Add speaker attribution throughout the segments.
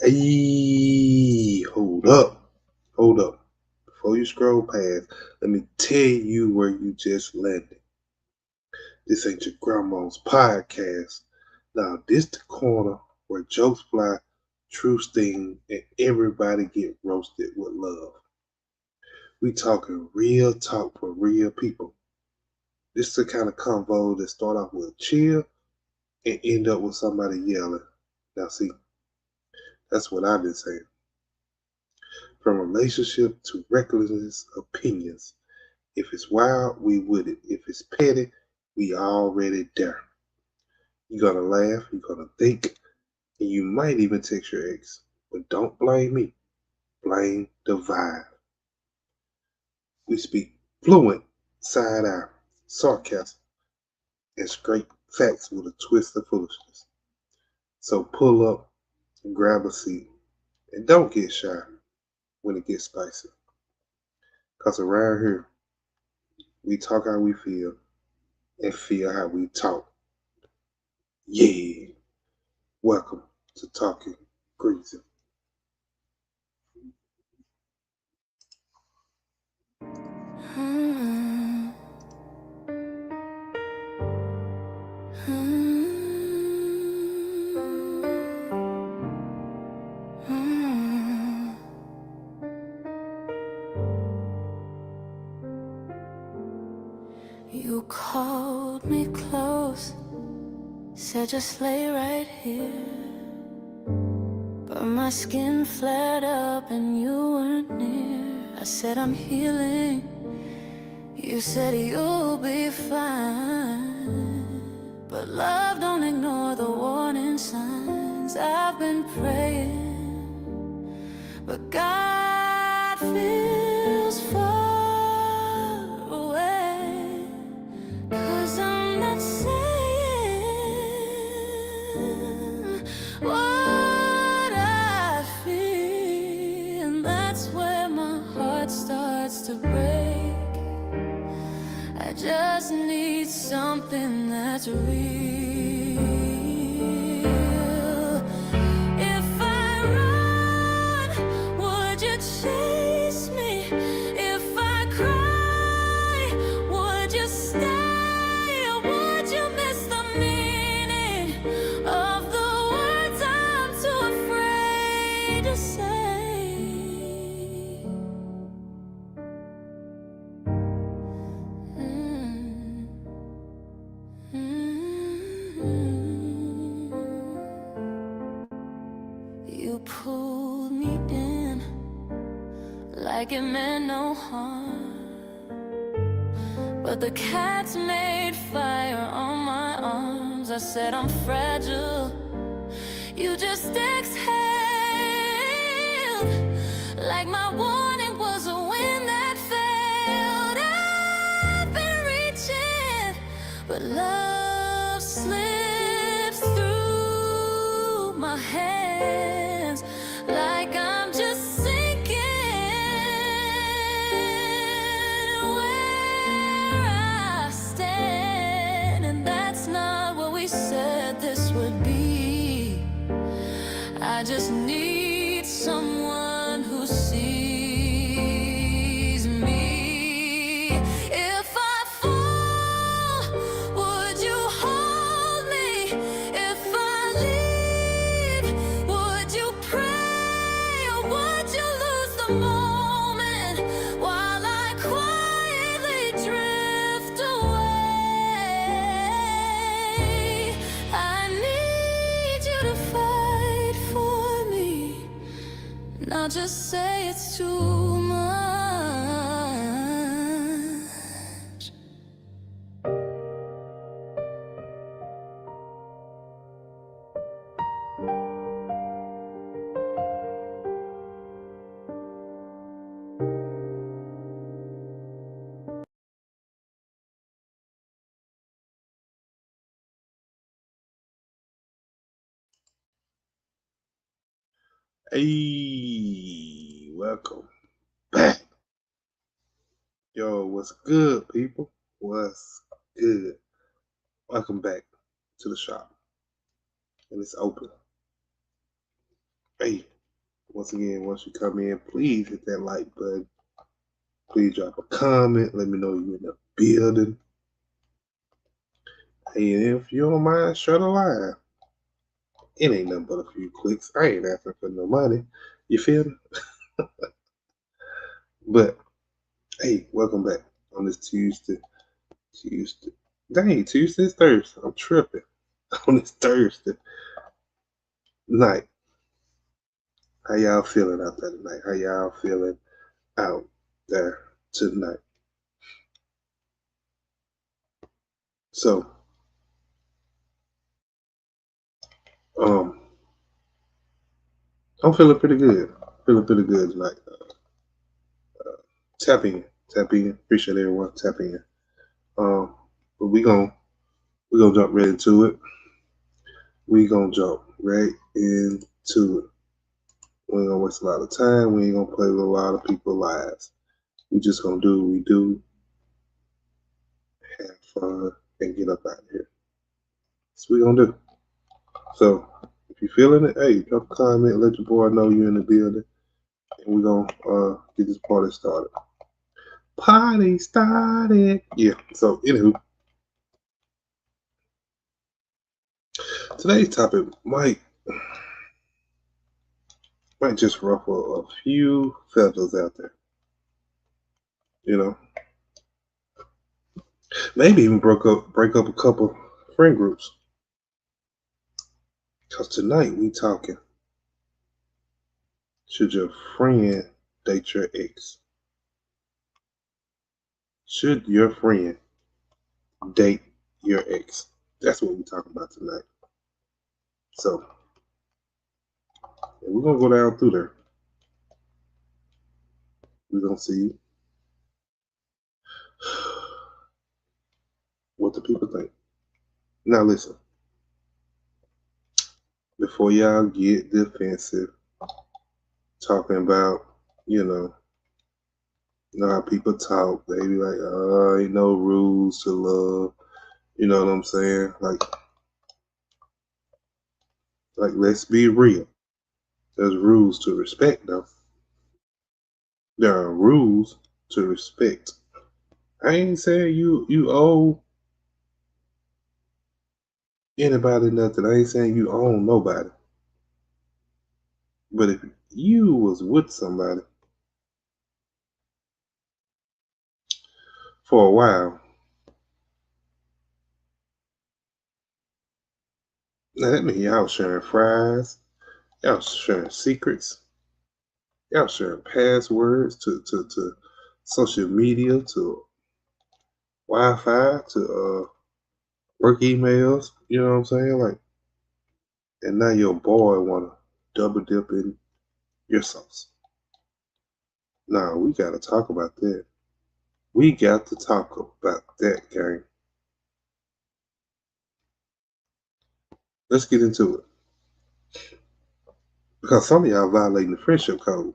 Speaker 1: Hey, hold up. Hold up. Before you scroll past, let me tell you where you just landed. This ain't your grandma's podcast. Now, this the corner where jokes fly, true sting, and everybody get roasted with love. We talking real talk for real people. This the kind of convo that start off with chill and end up with somebody yelling. Now, see, that's what I've been saying. From relationship to reckless opinions. If it's wild, we with it. If it's petty, we already there. You're gonna laugh, you're gonna think, and you might even text your ex. But don't blame me. Blame the vibe. We speak fluent, side eye, sarcasm, and straight facts with a twist of foolishness. So pull up and grab a seat. And don't get shy when it gets spicy. Cause around here, we talk how we feel and feel how we talk. Yeah. Welcome to Talking Greasy.
Speaker 2: You called me close, said just lay right here, but my skin flared up and you weren't near. I said I'm healing, you said you'll be fine, but love don't ignore the warning signs. I've been praying, but God feels far away. 'Cause I'm not saying what I feel, and that's where my heart starts to break. I just need something that's real. If I run, would you chase me? If I cry, would you stay? Or would you miss the meaning of the words I'm too afraid to say? You pulled me in like it meant no harm, but the cats made fire on my arms. I said I'm fragile, you just exhaled like my warning was a wind that failed. I've been reaching, but love slips through my hands like I'm just sinking where I stand, and that's not what we said this would be. I just need someone who sees me. If I fall, would you hold me? If I leave, would you pray? Or would you lose the moment while I quietly drift away? I need you to fight for me, not just say it's too much.
Speaker 1: Hey, welcome back. Yo, what's good, people? What's good? Welcome back to the shop. And it's open. Hey, Once again, once you come in, please hit that like button. Please drop a comment. Let me know you're in the building. Hey, and if you don't mind, share the live. It ain't nothing but a few clicks. I ain't asking for no money. You feel me? But hey, welcome back on this Tuesday. Dang, Tuesday's Thursday. I'm tripping. On this Thursday night. How y'all feeling out there tonight? How y'all feeling out there tonight? So, I'm feeling pretty good. Feeling pretty good tonight. Tap in. Appreciate everyone tapping in. But we gonna jump right into it. We ain't gonna waste a lot of time. We ain't gonna play with a lot of people's lives. We just gonna do what we do, have fun, and get up out of here. That's what we gonna do. So if you're feeling it, hey, drop a comment, let your boy know you're in the building, and we gonna get this party started. Party started. Yeah. So anywho, today's topic might just ruffle a few feathers out there. You know, maybe even break up a couple friend groups. Cause tonight we talking. Should your friend date your ex? Should your friend date your ex? That's what we're talking about tonight. So we're gonna go down through there. We're gonna see what the people think. Now listen, before y'all get defensive, talking about, you know how people talk, they be like, oh, ain't no rules to love. You know what I'm saying? Like let's be real. There's rules to respect, though. There are rules to respect. I ain't saying you owe anybody nothing. I ain't saying you own nobody. But if you was with somebody for a while, now that means y'all sharing fries, y'all sharing secrets, y'all sharing passwords to social media, to Wi-Fi, to work emails. You know what I'm saying? Like, and now your boy wanna double dip in your sauce. Now we gotta talk about that. We got to talk about that, gang. Let's get into it. Because some of y'all violating the friendship code.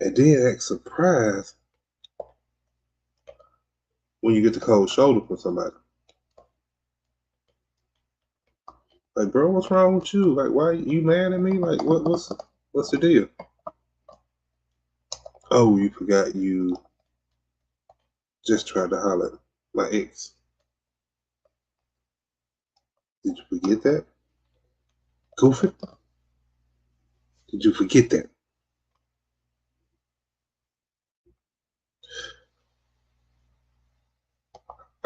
Speaker 1: And then act surprised when you get the cold shoulder from somebody. Like, bro, what's wrong with you? Like, why are you mad at me? Like, what's the deal? Oh, you forgot you just tried to holler at my ex. Did you forget that? Goofy? Did you forget that?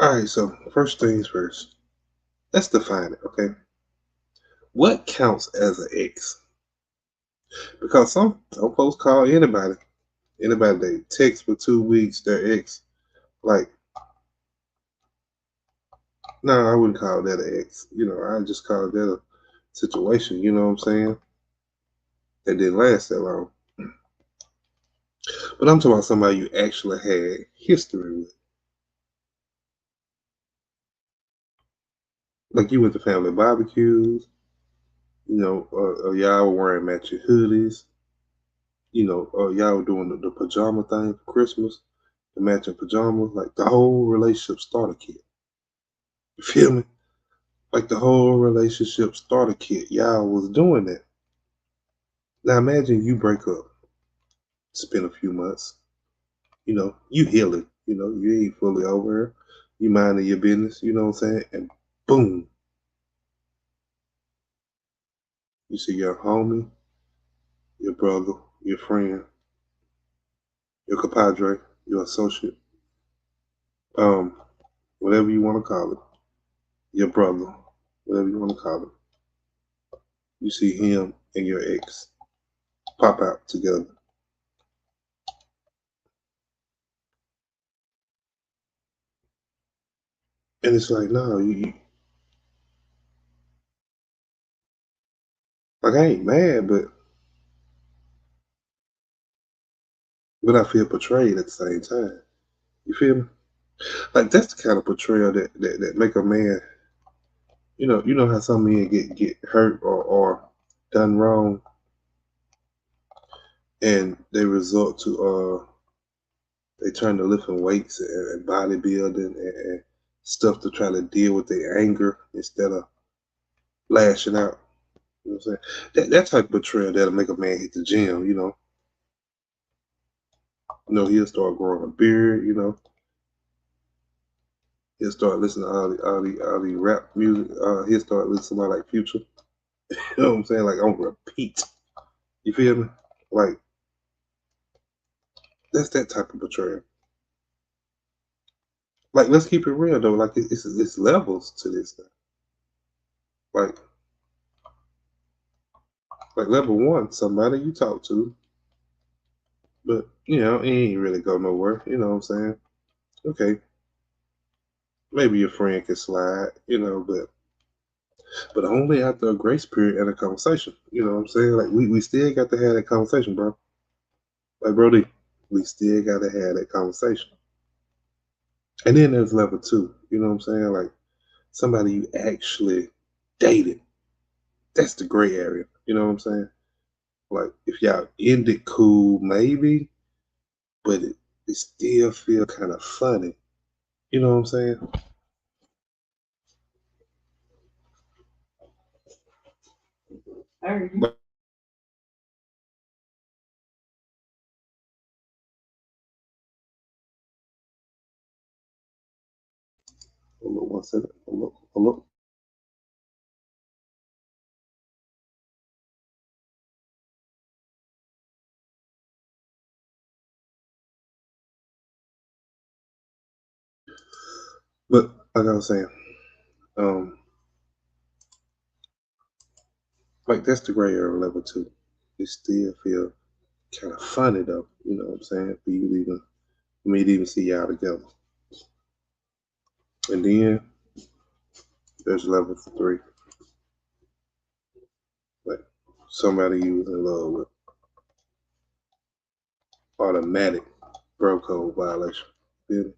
Speaker 1: Alright, so first things first. Let's define it, okay? What counts as an ex? Because some folks call anybody they text for 2 weeks their ex. Like, no, I wouldn't call that an ex. I just call that a situation, you know what I'm saying? That didn't last that long. But I'm talking about somebody you actually had history with. Like, you went to family barbecues, y'all were wearing matching hoodies, y'all were doing the pajama thing for Christmas, the matching pajamas. Like, the whole relationship starter kit. You feel me? Like, the whole relationship starter kit. Y'all was doing that. Now imagine you break up, spend a few months, you healing, you ain't fully over her, you minding your business, you know what I'm saying? And boom, you see your homie, your brother, your friend, your compadre, your associate, um, whatever you want to call it, your brother, whatever you want to call it. You see him and your ex pop out together. And it's like, no, like I ain't mad, but I feel betrayed at the same time. You feel me? Like that's the kind of betrayal that make a man, you know how some men get hurt or done wrong, and they resort to they turn to lifting weights and bodybuilding and stuff to try to deal with their anger instead of lashing out. You know what I'm saying? That type of betrayal that'll make a man hit the gym. He'll start growing a beard. He'll start listening to all the rap music. He'll start listening to somebody like Future. You know what I'm saying? Like on repeat. You feel me? Like that's that type of betrayal. Like let's keep it real though. Like it's levels to this stuff. Like level one, somebody you talk to, but it ain't really go nowhere. You know what I'm saying? Okay, maybe your friend can slide. But only after a grace period and a conversation. You know what I'm saying? Like we still got to have that conversation, bro. Like Brody, we still got to have that conversation. And then there's level two. You know what I'm saying? Like somebody you actually dated. That's the gray area. You know what I'm saying? Like if y'all ended cool, maybe, but it still feel kind of funny. You know what I'm saying? But, hold on one second. Hold up. But like I was saying, um, like that's the gray area level two. It still feel kind of funny though. You know what I'm saying? For me to even see y'all together. And then there's level three, like somebody you was in love with, automatic bro code violation. Feel me?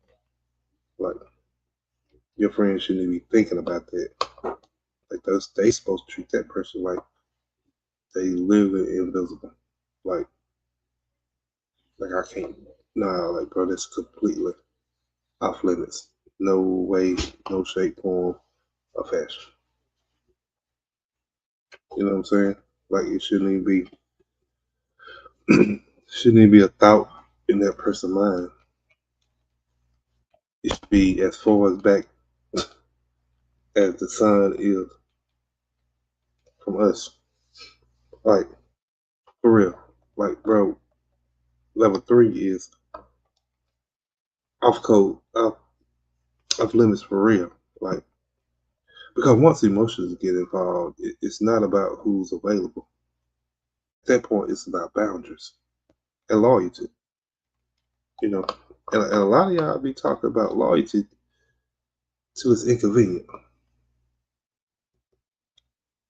Speaker 1: Like your friends shouldn't even be thinking about that. Like they supposed to treat that person like they literally invisible. Like I can't. Nah, like bro, that's completely off limits. No way, no shape, form, or fashion. You know what I'm saying? Like it shouldn't even be a thought in that person's mind. It should be as far as back as the sun is from us. Like for real. Like bro, level three is off code, off limits for real. Like because once emotions get involved, it's not about who's available. At that point, it's about boundaries and loyalty. You know, and a lot of y'all be talking about loyalty till it's inconvenient.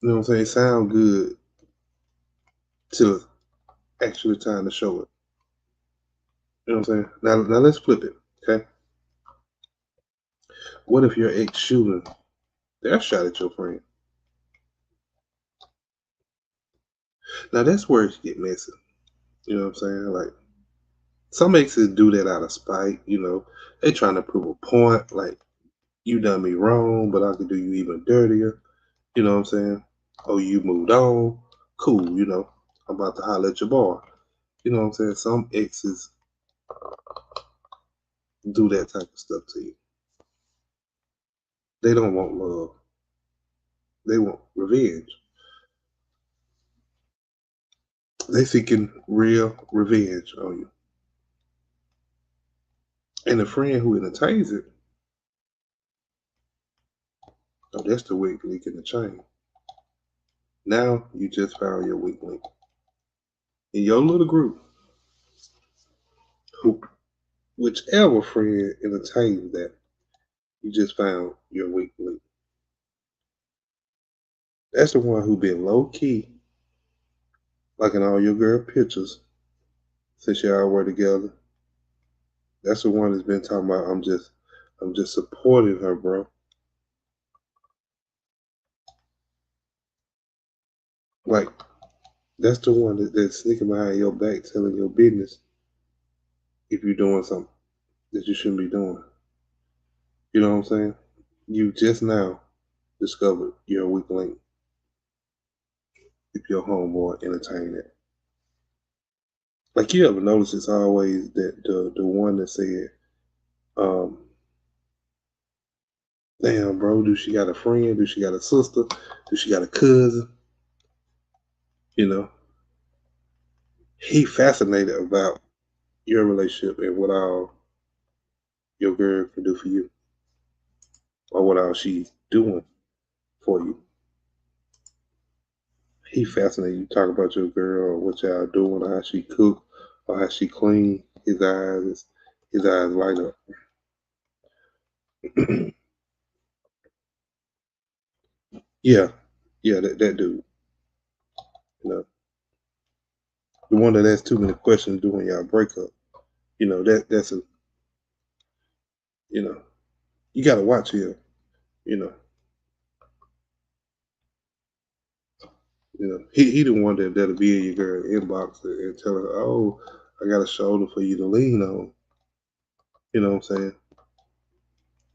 Speaker 1: You know what I'm saying? It sound good till it's actually time to show it. You know what I'm saying? Now let's flip it. Okay. What if your ex shooting their shot at your friend? Now that's where it get messy. You know what I'm saying? Like some exes do that out of spite. They trying to prove a point. Like you done me wrong, but I could do you even dirtier. You know what I'm saying? Oh, you moved on. Cool. I'm about to holler at your boy. You know what I'm saying? Some exes do that type of stuff to you. They don't want love. They want revenge. They seeking real revenge on you. And the friend who entertains it, oh, that's the weak link in the chain. Now you just found your weak link. In your little group, who whichever friend entertains that, you just found your weak link. That's the one who been low key, like in all your girl pictures, since y'all were together. That's the one that's been talking about I'm just supporting her, bro. Like that's the one that's sneaking behind your back telling your business if you're doing something that you shouldn't be doing. You know what I'm saying? You just now discovered your weak link if your homeboy entertain it. Like you ever notice it's always that the one that said, um, damn bro, do she got a friend? Do she got a sister? Do she got a cousin? You know? He fascinated about your relationship and what all your girl can do for you. Or what all she's doing for you. He fascinated. You talk about your girl or what y'all doing or how she cook or how she clean. His eyes light up. Yeah, yeah, that dude. You know, the one that asks too many questions during y'all breakup. You know that's a you know you got to watch him. You know, he the one that'll be in your girl inbox and tell her, oh, I got a shoulder for you to lean on. You know what I'm saying?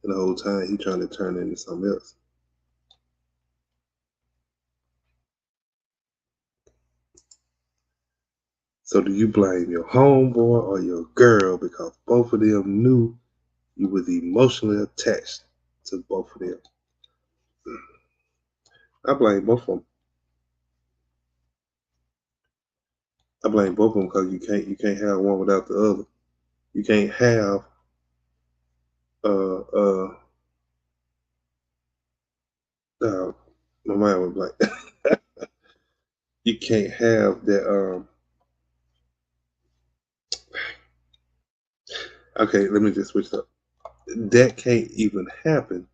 Speaker 1: And the whole time he trying to turn into something else. So do you blame your homeboy or your girl because both of them knew you was emotionally attached to both of them? I blame both of them. I blame both of them because you can't have one without the other. You can't have uh uh my mind was blank. You can't have that okay, let me just switch up. That can't even happen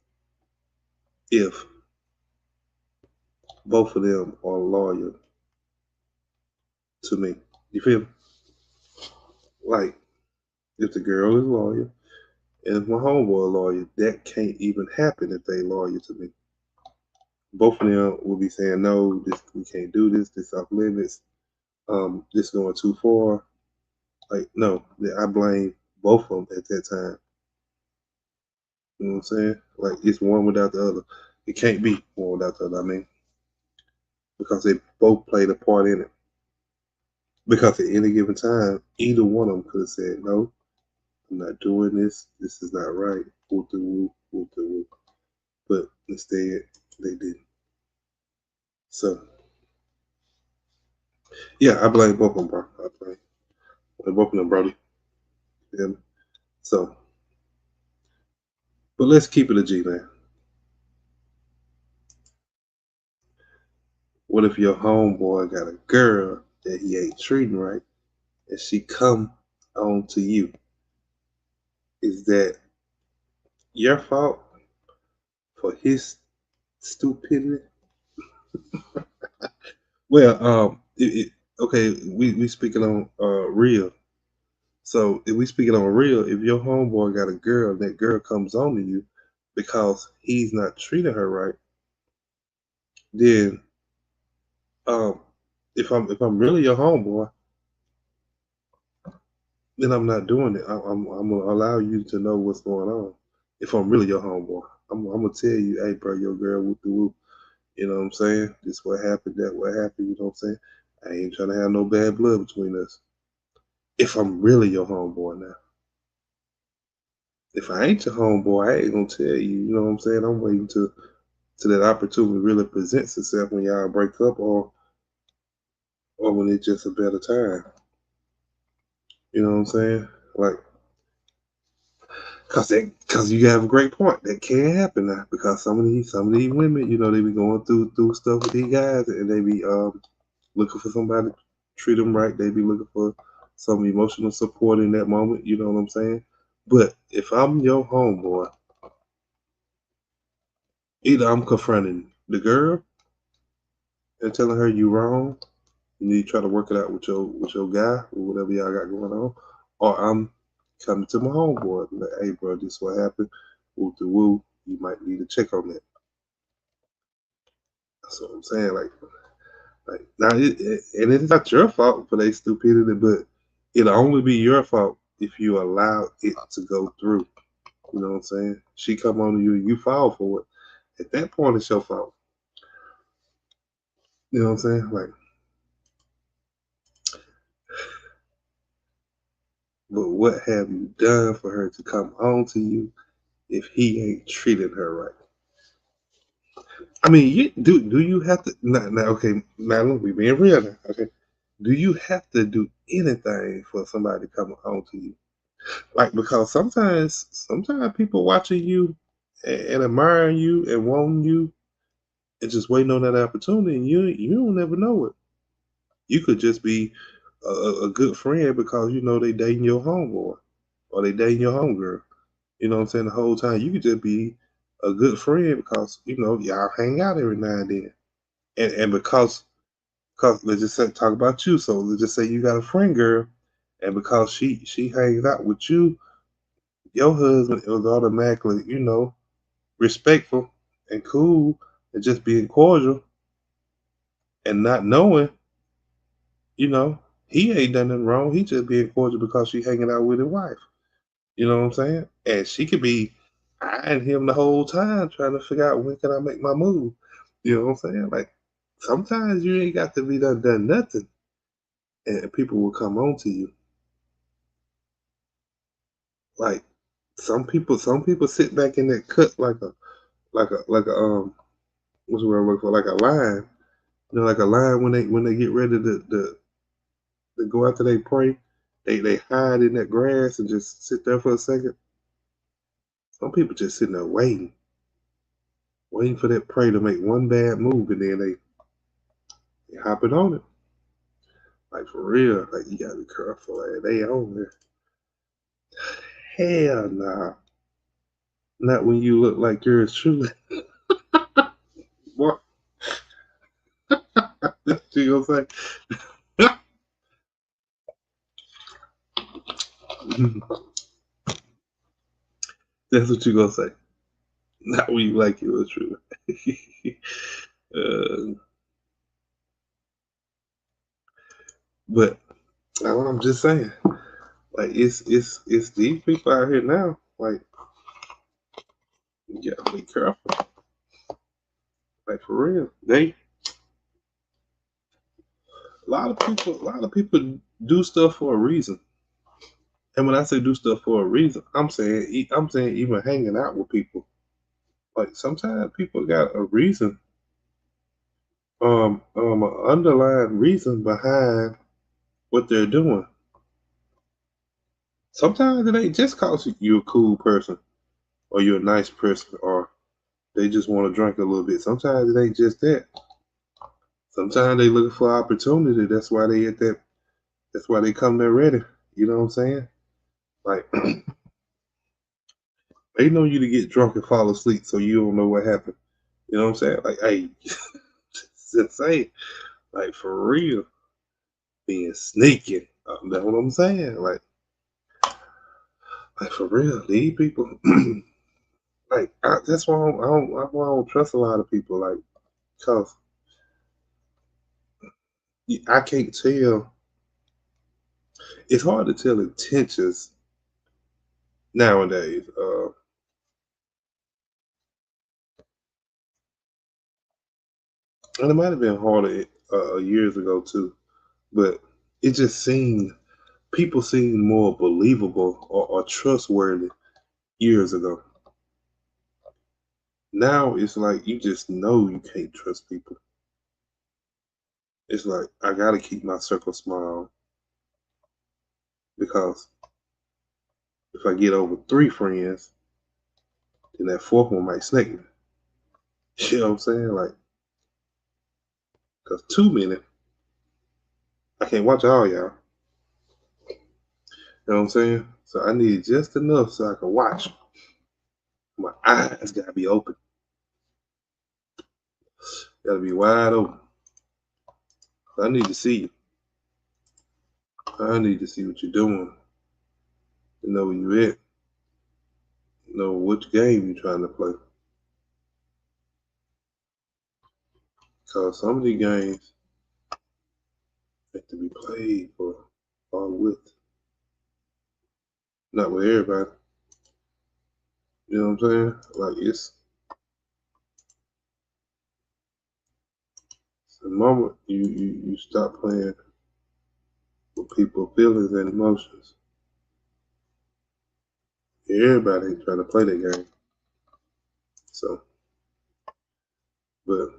Speaker 1: if both of them are loyal to me. You feel me? Like if the girl is loyal and if my homeboy is loyal, that can't even happen if they loyal to me. Both of them will be saying no, this we can't do this off limits, this going too far. Like no, I blame both of them at that time. You know what I'm saying? Like it's one without the other. It can't be one without the other. I mean, because they both played a part in it. Because at any given time, either one of them could have said, "No, I'm not doing this. This is not right." Whoop the whoop, whoop the whoop. But instead, they didn't. So yeah, I blame both of them, bro. I blame both of them, brother. Yeah. So, but let's keep it a G, man. What if your homeboy got a girl that he ain't treating right, and she come on to you? Is that your fault for his stupidity? Well, okay, we speaking on real. So if we speaking on real, if your homeboy got a girl, and that girl comes on to you because he's not treating her right, then um, if I'm really your homeboy, then I'm not doing it. I'm gonna allow you to know what's going on. If I'm really your homeboy, I'm gonna tell you, hey, bro, your girl whoop the whoop. You know what I'm saying? This what happened, that what happened. You know what I'm saying? I ain't trying to have no bad blood between us. If I'm really your homeboy now. If I ain't your homeboy, I ain't gonna tell you. You know what I'm saying? I'm waiting till that opportunity really presents itself when y'all break up, or when it's just a better time. You know what I'm saying? Like, cause you have a great point. That can happen now because some of these women, they be going through stuff with these guys, and they be looking for somebody to treat them right. They be looking for some emotional support in that moment. You know what I'm saying? But if I'm your homeboy, either I'm confronting the girl and telling her you wrong, you need to try to work it out with your guy or whatever y'all got going on, or I'm coming to my homeboy and like, hey bro, this is what happened. Woo to woo, you might need to check on that. That's what I'm saying. Like now, and it's not your fault for their stupidity, but it'll only be your fault if you allow it to go through. You know what I'm saying? She come on to you, you fall for it. At that point, it's your fault. You know what I'm saying? Like, but what have you done for her to come on to you if he ain't treating her right? I mean, do you have to now? Okay, now look, we being real now. Okay, do you have to do anything for somebody to come on to you? Like, because sometimes people watching you and admiring you and wanting you and just waiting on that opportunity, and you don't never know it. You could just be a good friend because they dating your homeboy or they dating your homegirl. You know what I'm saying? The whole time you could just be a good friend because y'all hang out every now and then, and because let's just talk about you. So let's just say you got a friend girl, and because she hangs out with you, your husband was automatically respectful and cool and just being cordial and not knowing, you know, he ain't done nothing wrong. He just being cordial because she hanging out with his wife. You know what I'm saying? And she could be eyeing him the whole time trying to figure out when can I make my move. You know what I'm saying? Like sometimes you ain't got to be done nothing and people will come on to you. Like some people sit back in that cut like a what's the word I look for? Like a line. Like a line when they get ready to go after they prey, they hide in that grass and just sit there for a second. Some people just sitting there waiting for that prey to make one bad move, and then they hopping on it. Like for real, like you gotta be careful. Like they on there. Hell nah, not when you look like yours truly. What you gonna say? That's what you gonna say. Not when you like yours truly. uh, but I'm just saying, like it's these people out here now. Like you gotta be careful. Like for real, a lot of people do stuff for a reason. And when I say do stuff for a reason, I'm saying even hanging out with people. Like sometimes people got a reason, an underlying reason behind what they're doing. Sometimes it ain't just cause you're a cool person or you're a nice person or they just want to drink a little bit. Sometimes it ain't just that. Sometimes they looking for opportunity. That's why they at that. That's why they come there ready. You know what I'm saying? Like they know you to get drunk and fall asleep, so you don't know what happened. You know what I'm saying? Like, hey, it's insane. Like for real, being sneaky. That's what I'm saying. Like for real, these people. That's why I don't trust a lot of people. Like, cause I can't tell. It's hard to tell intentions nowadays. And it might have been harder years ago too. But it just seemed people seemed more believable or trustworthy years ago. Now it's like you just know you can't trust people. It's like I gotta keep my circle small because if I get over 3 friends, then that fourth one might snake me. You know what I'm saying? Like, because too many, I can't watch all y'all. You know what I'm saying? So I need just enough so I can watch. My eyes gotta be open. Gotta be wide open. I need to see you. I need to see what you're doing. To know where you at. Know which game you're trying to play. Because some of these games have to be played for all with. Not with everybody. You know what I'm saying? Like it's the moment you stop playing with people's feelings and emotions. Everybody ain't trying to play that game. So, but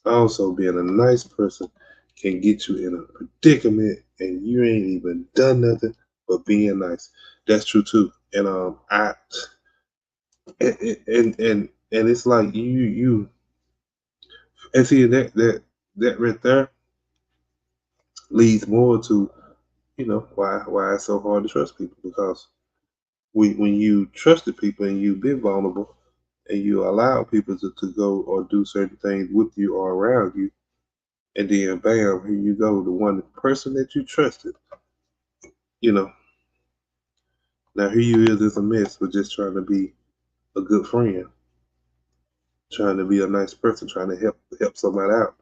Speaker 1: also being a nice person can get you in a predicament and you ain't even done nothing but being nice. That's true too. And I and it's like you and see that right there leads more to why it's so hard to trust people because when you trusted people and you've been vulnerable and you allow people to go or do certain things with you or around you, and then bam, here you go, the one person that you trusted, you know, now here you is a mess, but just trying to be a good friend, trying to be a nice person, trying to help somebody out.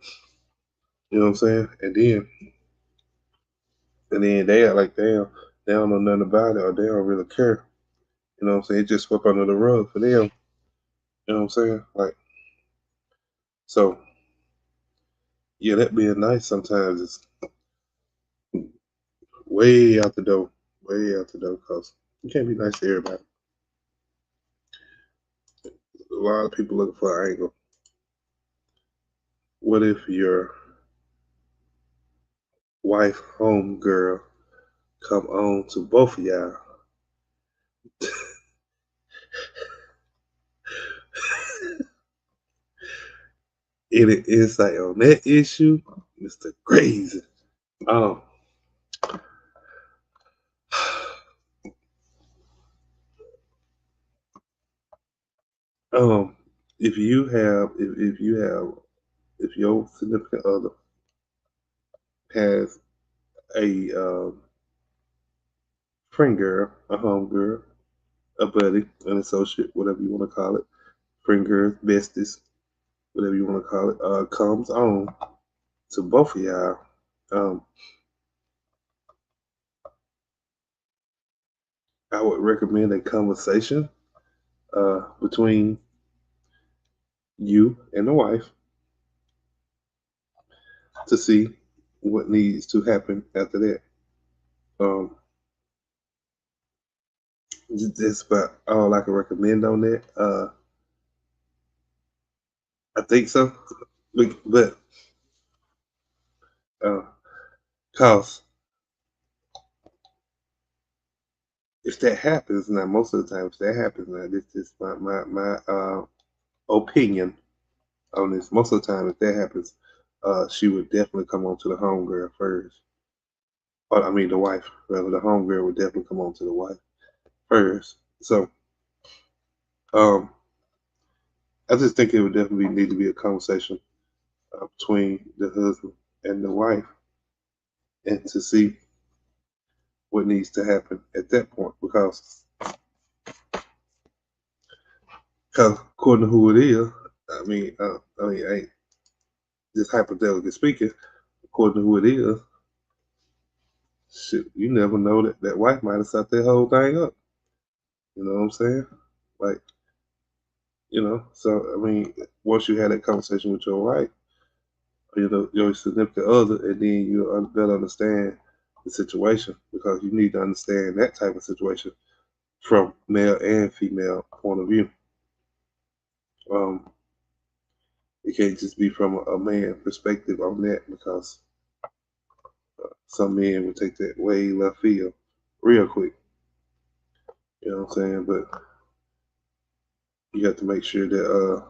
Speaker 1: You know what I'm saying? And then they act like they don't know nothing about it or they don't really care. You know what I'm saying? It just swept under the rug for them. You know what I'm saying? Like so yeah, that being nice sometimes is way out the door. Way out the door because you can't be nice to everybody. A lot of people looking for an angle. What if your wife, home girl, come on to both of y'all? Any insight on that issue, Mr. Crazy? Um, um, if your significant other has a friend girl, a home girl, a buddy, an associate, whatever you want to call it, friend girl, besties, whatever you want to call it, comes on to both of y'all. Um, I would recommend a conversation between you and the wife to see what needs to happen after that. Um, that's about all I can recommend on that. I think so, but uh, cause if that happens now, most of the time if that happens now, this is my opinion on this. Most of the time, if that happens, she would definitely come on to the home girl first. Or, I mean, the wife, rather. The home girl would definitely come on to the wife first. So, um, I just think it would definitely need to be a conversation between the husband and the wife, and to see what needs to happen at that point. Because according to who it is, I ain't just hypothetically speaking. According to who it is, shit, you never know that wife might have set that whole thing up. You know what I'm saying? Like, so I mean, once you had that conversation with your wife, your significant other, and then you better understand the situation, because you need to understand that type of situation from male and female point of view. Um, it can't just be from a man perspective on that, because some men will take that way left field real quick. You know what I'm saying? But you have to make sure that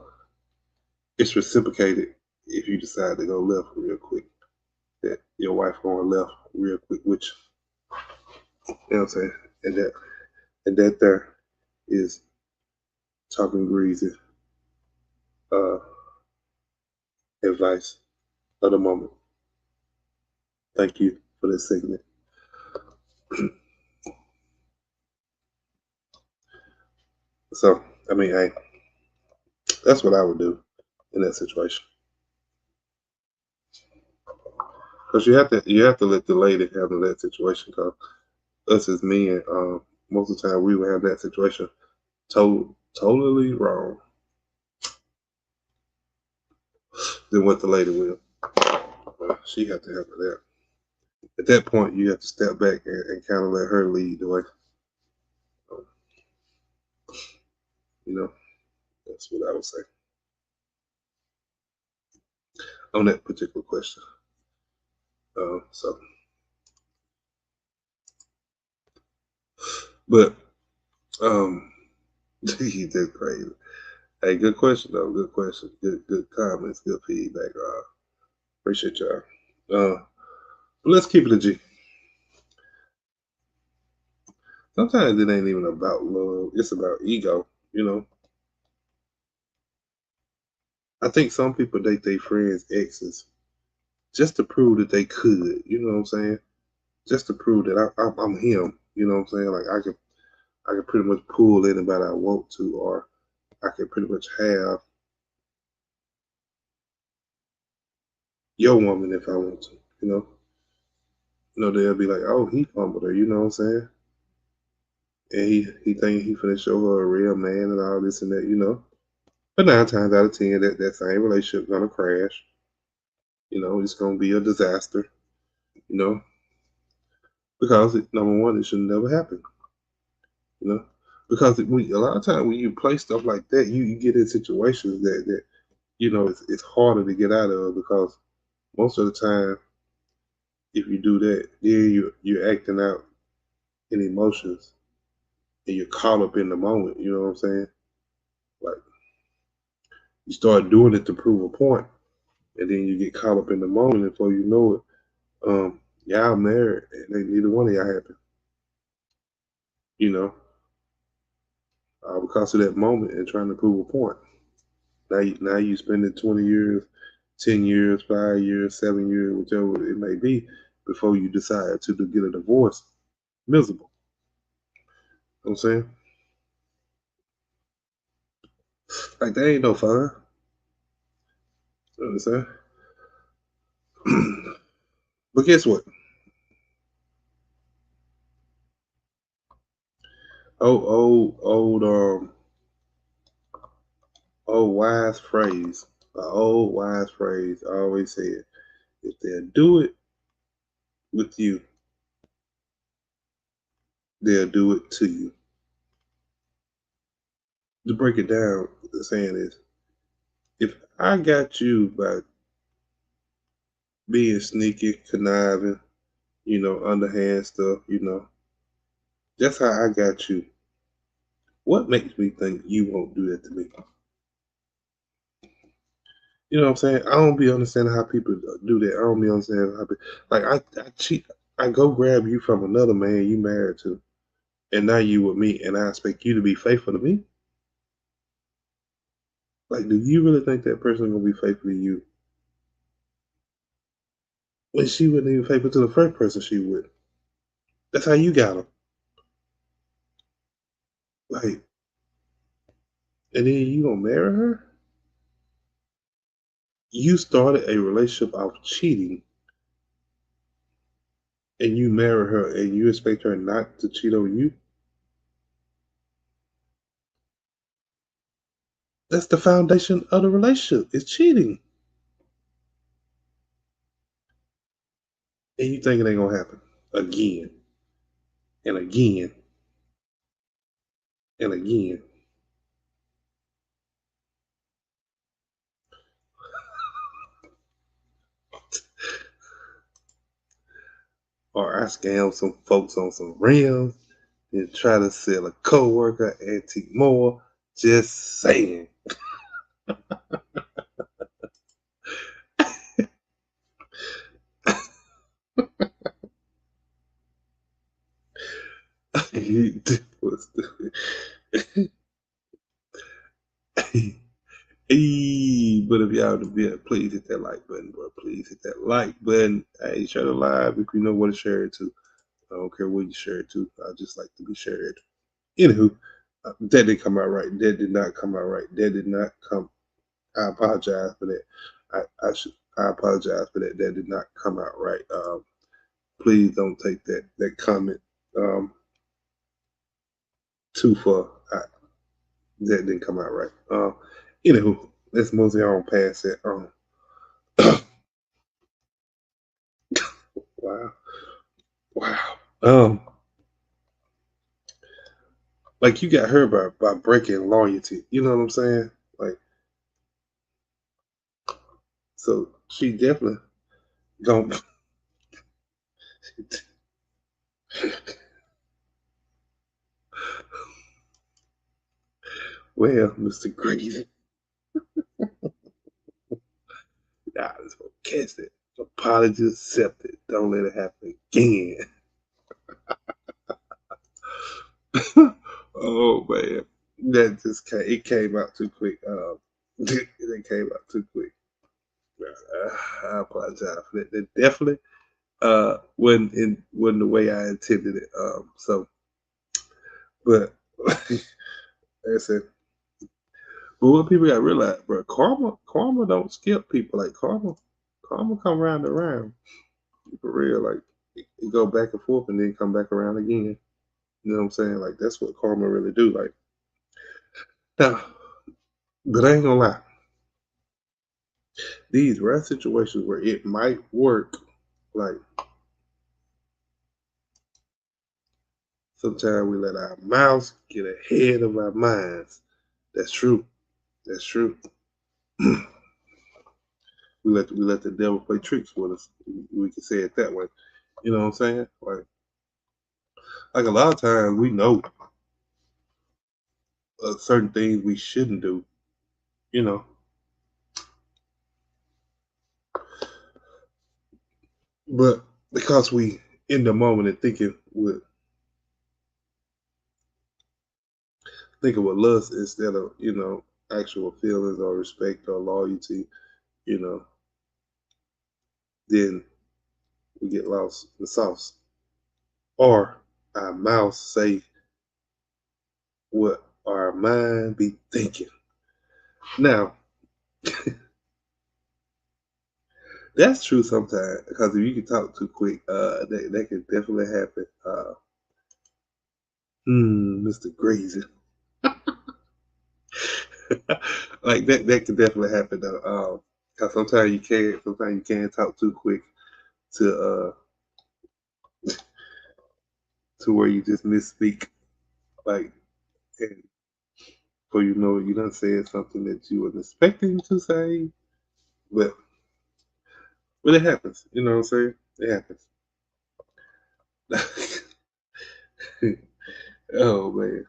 Speaker 1: it's reciprocated if you decide to go left real quick. That your wife going left real quick, which, you know what I'm saying? And that there is talking greasy uh, advice of the moment. Thank you for this segment. So, I mean, hey, that's what I would do in that situation. Because you have to let the lady handle that situation. Because us as men, most of the time we will have that situation totally wrong than what the lady will. She have to handle that. At that point, you have to step back and kind of let her lead the way. Um, you know, that's what I would say on that particular question. So, but that's crazy. Hey, good question though. Good question. Good comments. Good feedback. Appreciate y'all. But let's keep it a G. Sometimes it ain't even about love. It's about ego. You know. I think some people date their friends' exes just to prove that they could. You know what I'm saying? Just to prove that I'm him. You know what I'm saying? Like I can pretty much pull anybody I want to, or I can pretty much have your woman if I want to. You know. They'll be like, oh, he fumbled her. You know what I'm saying? And he think he finna show her a real man and all this and that. But 9 times out of 10, that same relationship gonna crash. It's gonna be a disaster. You know, because number one, it should never happen. You know, because a lot of times when you play stuff like that, you get in situations that it's harder to get out of, because most of the time, if you do that, then you're acting out in emotions and you're caught up in the moment. You know what I'm saying? Like, you start doing it to prove a point, and then you get caught up in the moment, and before you know it, y'all married, and neither one of y'all happy. You know, because of that moment and trying to prove a point. Now you spending 20 years, 10 years, 5 years, 7 years, whichever it may be, before you decide to get a divorce. Miserable. You know what I'm saying? Like, that ain't no fun. You know what I'm saying? But guess what? Old wise phrase. An old wise phrase. I always said, if they'll do it with you, they'll do it to you. To break it down, the saying is, if I got you by being sneaky, conniving, underhand stuff, that's how I got you. What makes me think you won't do that to me? You know what I'm saying? I don't be understanding how people do that. I don't be understanding how people, like, I cheat. I go grab you from another man you married to, and now you with me, and I expect you to be faithful to me. Like, do you really think that person gonna be faithful to you when she wasn't even faithful to the first person she with? That's how you got them. Like, and then you gonna marry her? You started a relationship of cheating, and you marry her, and you expect her not to cheat on you? That's the foundation of the relationship. It's cheating. and you think it ain't gonna happen again and again and again. Or I scam some folks on some rims and try to sell a coworker antique more. Just saying. Was but if y'all to be, please hit that like button, bro. Please hit that like button. Hey, share the live if you know what to share it to. I don't care what you share it to. I just like to be shared. Anywho, that didn't come out right. That did not come out right. That did not come. I apologize for that. I apologize for that. That did not come out right. Please don't take that comment too far. That didn't come out right. Anywho, let's mosey on past that. Wow, wow. Like you got her by breaking loyalty. You know what I'm saying? Like, so she definitely gonna. Well, Mr. Grady, nah, let's go catch it. Apology accepted. Don't let it happen again. Oh man, that just came out too quick. It came out too quick. I apologize for that. That definitely wasn't the way I intended it. So, but like I said, but what people got to realize, bro, karma don't skip people. Like karma come round and round for real. Like it go back and forth and then come back around again. You know what I'm saying? Like that's what karma really do. Like now, but I ain't gonna lie. These rare situations where it might work, like sometimes we let our mouths get ahead of our minds. That's true. That's true. we let the devil play tricks with us. We can say it that way. You know what I'm saying? Like a lot of times we know certain things we shouldn't do. You know, but because we in the moment and thinking with lust instead of actual feelings or respect or loyalty, you know, then we get lost in the sauce. Or our mouth say what our mind be thinking. Now, that's true sometimes because if you can talk too quick, that can definitely happen. Mr. Grazy. Like that can definitely happen though. Cause sometimes you can't talk too quick to where you just misspeak. Like, and before you know it, you done said something that you wasn't expecting to say, but it happens. You know what I'm saying? It happens. Oh man,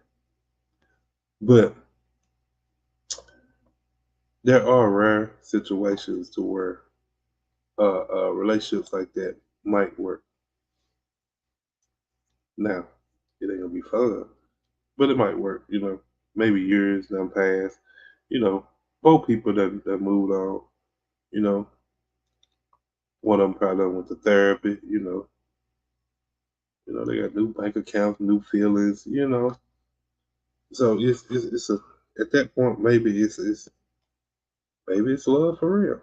Speaker 1: but there are rare situations to where relationships like that might work. Now, it ain't gonna be fun, but it might work. You know, maybe years done past. You know, both people that moved on. You know, one of them probably went to therapy. They got new bank accounts, new feelings. So it's a at that point maybe it's love for real.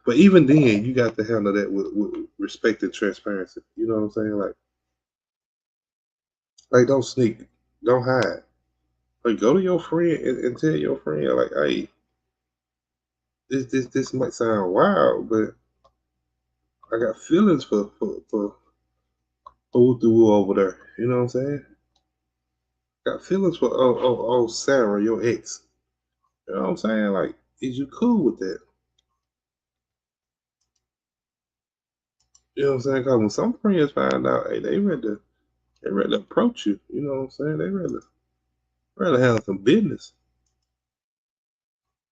Speaker 1: But even then, you got to handle that with respect and transparency. You know what I'm saying? Like don't sneak, don't hide. Like go to your friend and tell your friend like, hey, this might sound wild, but I got feelings for old Woo over there. You know what I'm saying? Got feelings for old Sarah, your ex. You know what I'm saying? Like, is you cool with that? You know what I'm saying? Because when some friends find out, hey, they ready to approach you. You know what I'm saying? They rather have some business.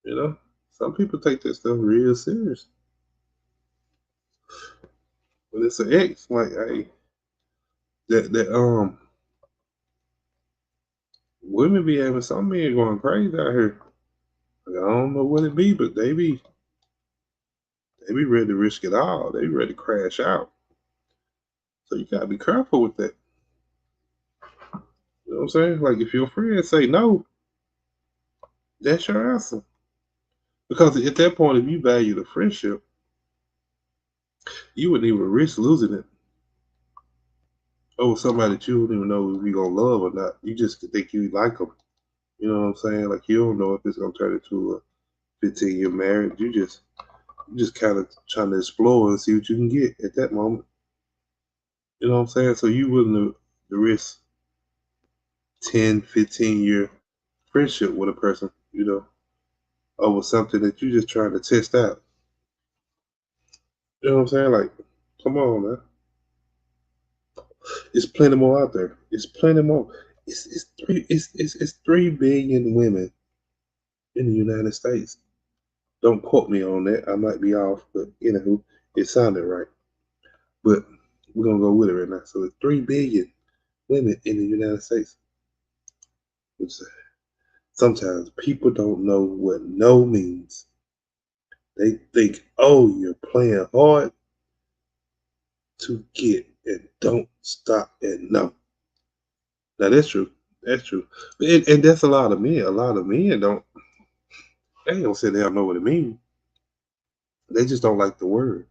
Speaker 1: You know, some people take that stuff real serious. When it's an ex, like, hey, that women be having some men going crazy out here. Like, I don't know what it be, but they be ready to risk it all. They be ready to crash out. So you gotta be careful with that. You know what I'm saying? Like if your friends say no, that's your answer. Because at that point, if you value the friendship, you wouldn't even risk losing it over somebody that you don't even know if you gonna love or not. You just think you like them. You know what I'm saying? Like you don't know if it's gonna turn into a 15-year marriage. You just kind of trying to explore and see what you can get at that moment. You know what I'm saying? So you wouldn't risk 10, 15-year friendship with a person, over something that you just trying to test out. You know what I'm saying? Like, come on, man. It's plenty more out there. It's plenty more. It's 3 billion women in the United States. Don't quote me on that. I might be off, but anywho, it sounded right. But we're gonna go with it right now. So it's 3 billion women in the United States. Which sometimes people don't know what no means. They think, oh, you're playing hard to get and don't stop at no. Now that's true. That's true. And that's a lot of men. A lot of men they don't say they don't know what it means. They just don't like the word.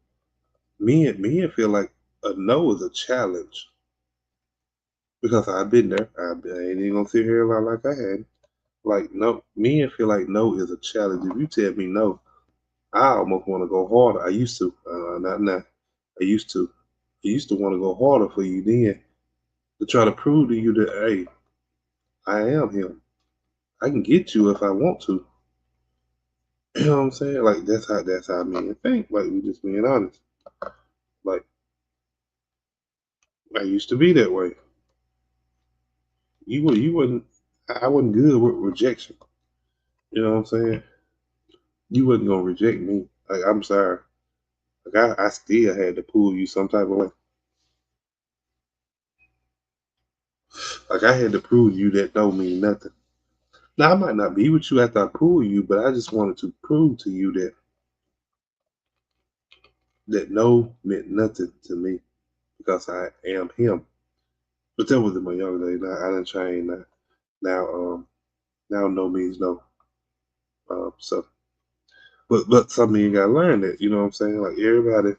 Speaker 1: Men feel like a no is a challenge. Because I've been there. I ain't even gonna sit here and lie like I had. Like no, men feel like no is a challenge. If you tell me no, I almost want to go harder. I used to, not now. I used to. I used to want to go harder for you then to try to prove to you that hey, I am him. I can get you if I want to. You know what I'm saying? Like that's how men think. Like we just being honest. Like I used to be that way. You wasn't. I wasn't good with rejection. You know what I'm saying? You wasn't gonna reject me. Like I'm sorry. Like I still had to pull you some type of way. Like I had to prove you that don't mean nothing. Now I might not be with you after I pull you, but I just wanted to prove to you that no meant nothing to me because I am him. But that was in my young days. Now I done changed now. Now now no means no. So but some of you gotta learn that, you know what I'm saying? Like everybody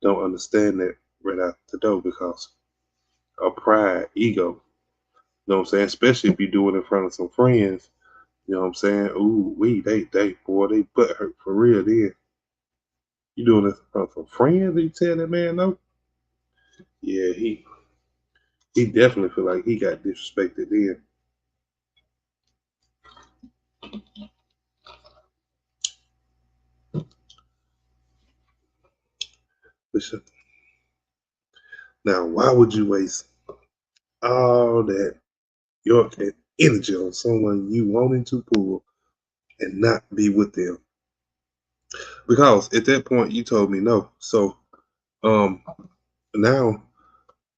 Speaker 1: don't understand that right out the door because of pride, ego. You know what I'm saying? Especially if you do it in front of some friends. You know what I'm saying? Ooh, they boy, they butt hurt for real then. You doing this in front of some friends and you tell that man no? Yeah, he definitely feel like he got disrespected then. Listen, now why would you waste all that your energy on someone you wanting to pull and not be with them? Because at that point you told me no. So um now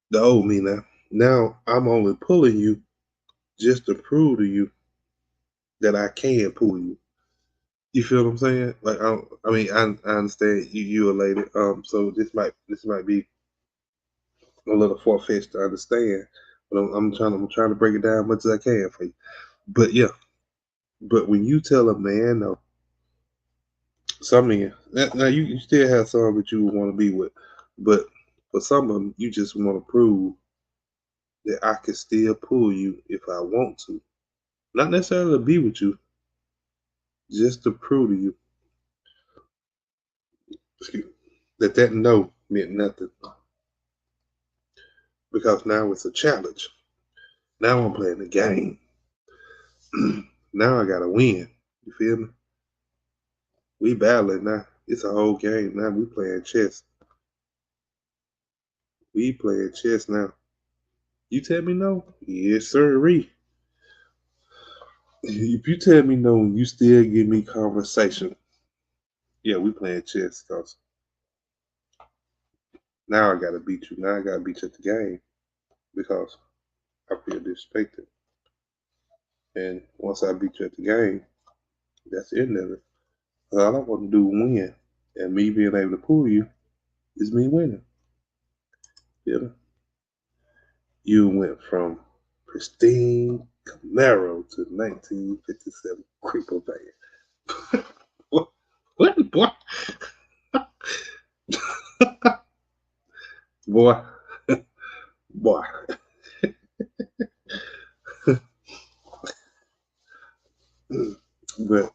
Speaker 1: the old me now I'm only pulling you just to prove to you that I can pull you. You feel what I'm saying? Like I mean I understand you a lady. So this might be a little far fetched to understand, but I'm trying to break it down as much as I can for you. But yeah, but when you tell a man no, some men now you still have some that you want to be with, but for some of them you just want to prove that I can still pull you if I want to, not necessarily to be with you, just to prove to you, excuse me, that no meant nothing. Because now it's a challenge. Now I'm playing the game. Now I gotta win. You feel me? We battling now. It's a whole game now. We playing chess. We playing chess now. You tell me no? Yes, sir. If you tell me no and you still give me conversation, yeah, we playing chess. Cause now I gotta beat you. Now I gotta beat you at the game because I feel disrespected. And once I beat you at the game, that's the end of it. All I want to do is win, and me being able to pull you is me winning. Yeah, you went from pristine Camaro to 1957 creeper van. what? What? Boy? Boy? Boy? But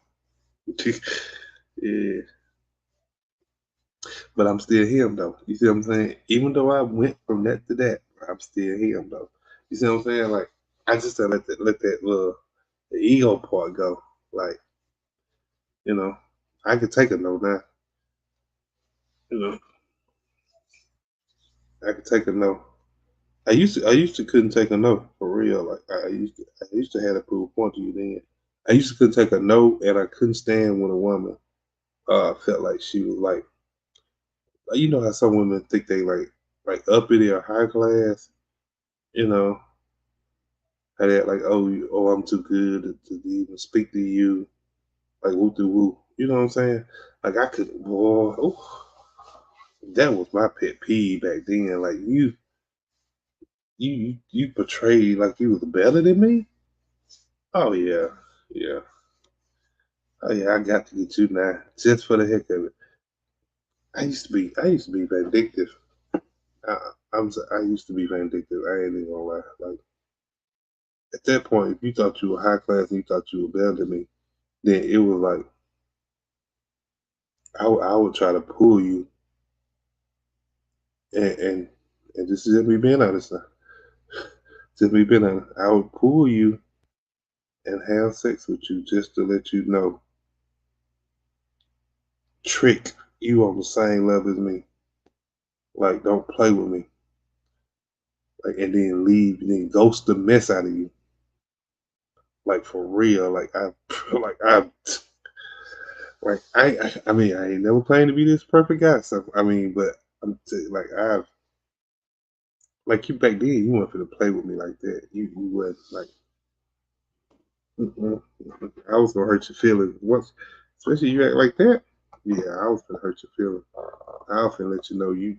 Speaker 1: yeah, but I'm still him though. You see what I'm saying? Even though I went from that to that, I'm still him though. You see what I'm saying? Like I just gotta let that little the ego part go. Like you know, I could take a no now. You know, I could take a no. I used to couldn't take a no for real. Like I used to have to prove a point to you then. I used to couldn't take a no, and I couldn't stand when a woman felt like she was like you know how some women think they like uppity or high class. You know, how that like oh I'm too good to even speak to you like woo do woo. You know what I'm saying? Like I could boy, that was my pet peeve back then. Like you portrayed like you was better than me. Oh yeah, yeah. Oh yeah, I got to get you now, just for the heck of it. I used to be vindictive. I used to be vindictive. I ain't even gonna lie. Like at that point, if you thought you were high class and you thought you were better than me, then it was like I would try to pull you, and and this is just me being honest now. Just me being honest. I would pull you and have sex with you just to let you know, trick you on the same level as me. Like don't play with me. Like and then leave, and then ghost the mess out of you. Like for real. Like I mean, I ain't never claimed to be this perfect guy. So I mean, but like like you back then, you weren't finna play with me like that. You wasn't like, mm-mm, mm-mm. I was gonna hurt your feelings. Once, especially you act like that. Yeah, I was gonna hurt your feelings. I was gonna let you know you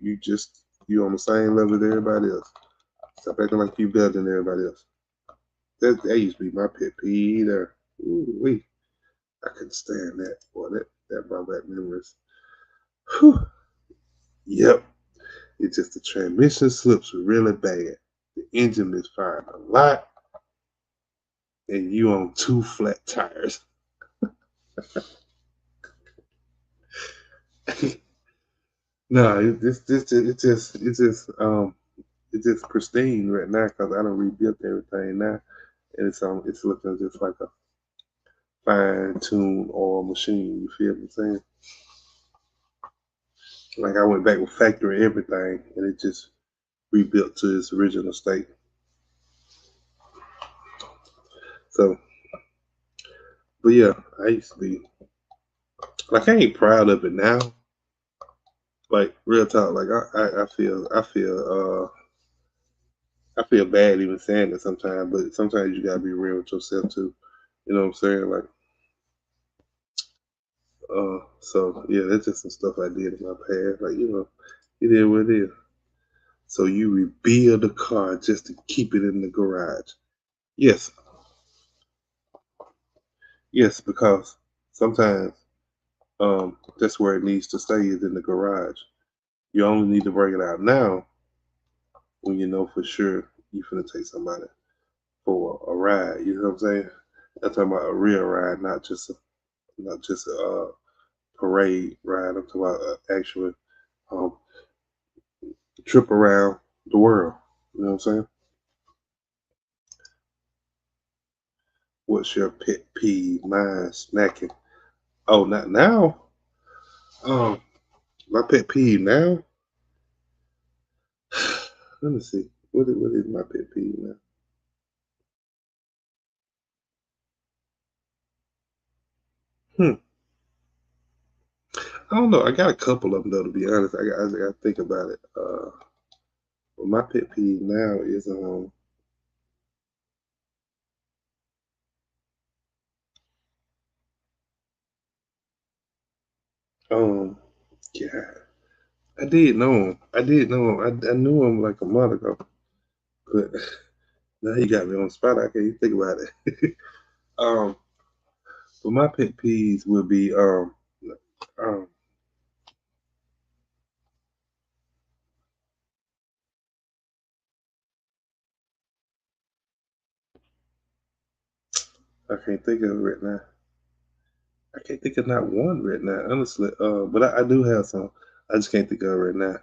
Speaker 1: on the same level as everybody else. Stop acting like you better than everybody else. That used to be my pet peeve there. Ooh, wee. I couldn't stand that. Boy, that brought back memories. Whew. Yep. It's just the transmission slips really bad. The engine is firing a lot, and you on two flat tires. No, it's just pristine right now because I don't rebuilt everything now, and it's looking just like a fine tuned oil machine. You feel what I'm saying? Like I went back with factory everything, and it just rebuilt to its original state. So, but yeah, I used to be like I ain't proud of it now. Like real talk, like I feel bad even saying it sometimes, but sometimes you gotta be real with yourself too. You know what I'm saying? Like, so yeah, that's just some stuff I did in my past. Like, it is what it is. So you rebuild the car just to keep it in the garage. Yes, yes, because sometimes that's where it needs to stay is in the garage. You only need to bring it out now when you know for sure you're finna take somebody for a ride. You know what I'm saying? I'm talking about a real ride, not just a parade ride. I'm talking about actual um, trip around the world. You know what I'm saying? What's your pet peeve? Mine smacking. Oh, not now. Um, my pet peeve now. Let me see. What is my pet peeve now? Hmm. I don't know. I got a couple of them though. To be honest, I got to think about it. Well, my pet peeve now is um yeah. I did know him. I did know him. I knew him like a month ago, but now he got me on the spot. I can't even think about it. um, but my pet peeves would be um I can't think of it right now. I can't think of not one right now, honestly. But I do have some. I just can't think of it right now.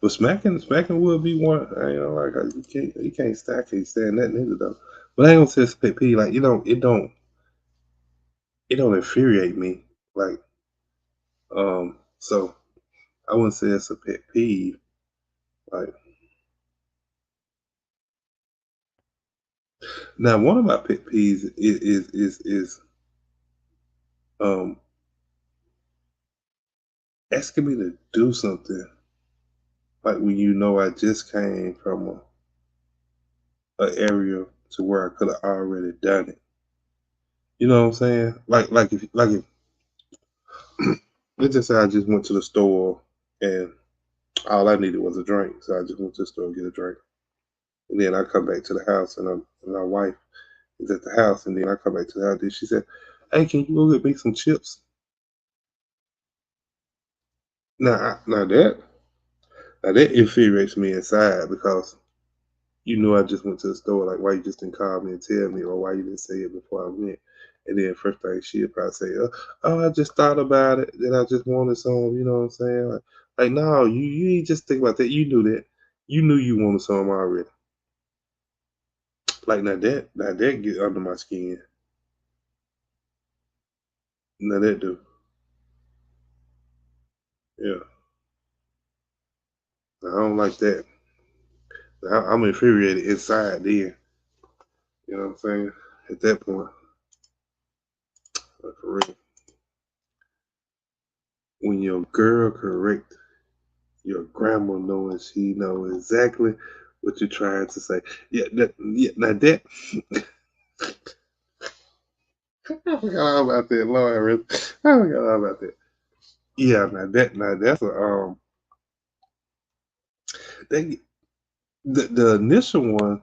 Speaker 1: But smacking will be one. I ain't know, like you can't stand, I can't stand that neither though. But I ain't gonna say it's a pet peeve. Like it don't infuriate me. Like so I wouldn't say it's a pet peeve. Like now, one of my pet peeves is um asking me to do something like when you know I just came from a area to where I could have already done it. You know what I'm saying? Like if let's just say I just went to the store and all I needed was a drink, so I just went to the store and get a drink, and then I come back to the house and my wife is at the house, and then I come back to the house and she said, "Hey, can you go get me some chips?" Now that infuriates me inside because you know I just went to the store. Like, why you just didn't call me and tell me, or why you didn't say it before I went? And then first thing she'll probably say, "Oh, I just thought about it. That I just wanted some." You know what I'm saying? Like no, you ain't just think about that. You knew that. You knew you wanted some already. Like now that get under my skin. Now that do, yeah. I don't like that. I'm infuriated inside. Then you know what I'm saying? At that point, like for real, when your girl correct your grandma knowing she know exactly what you're trying to say. Yeah, now that I forgot all about that. Lord, I forgot all about that. Yeah, now that's a that the initial one.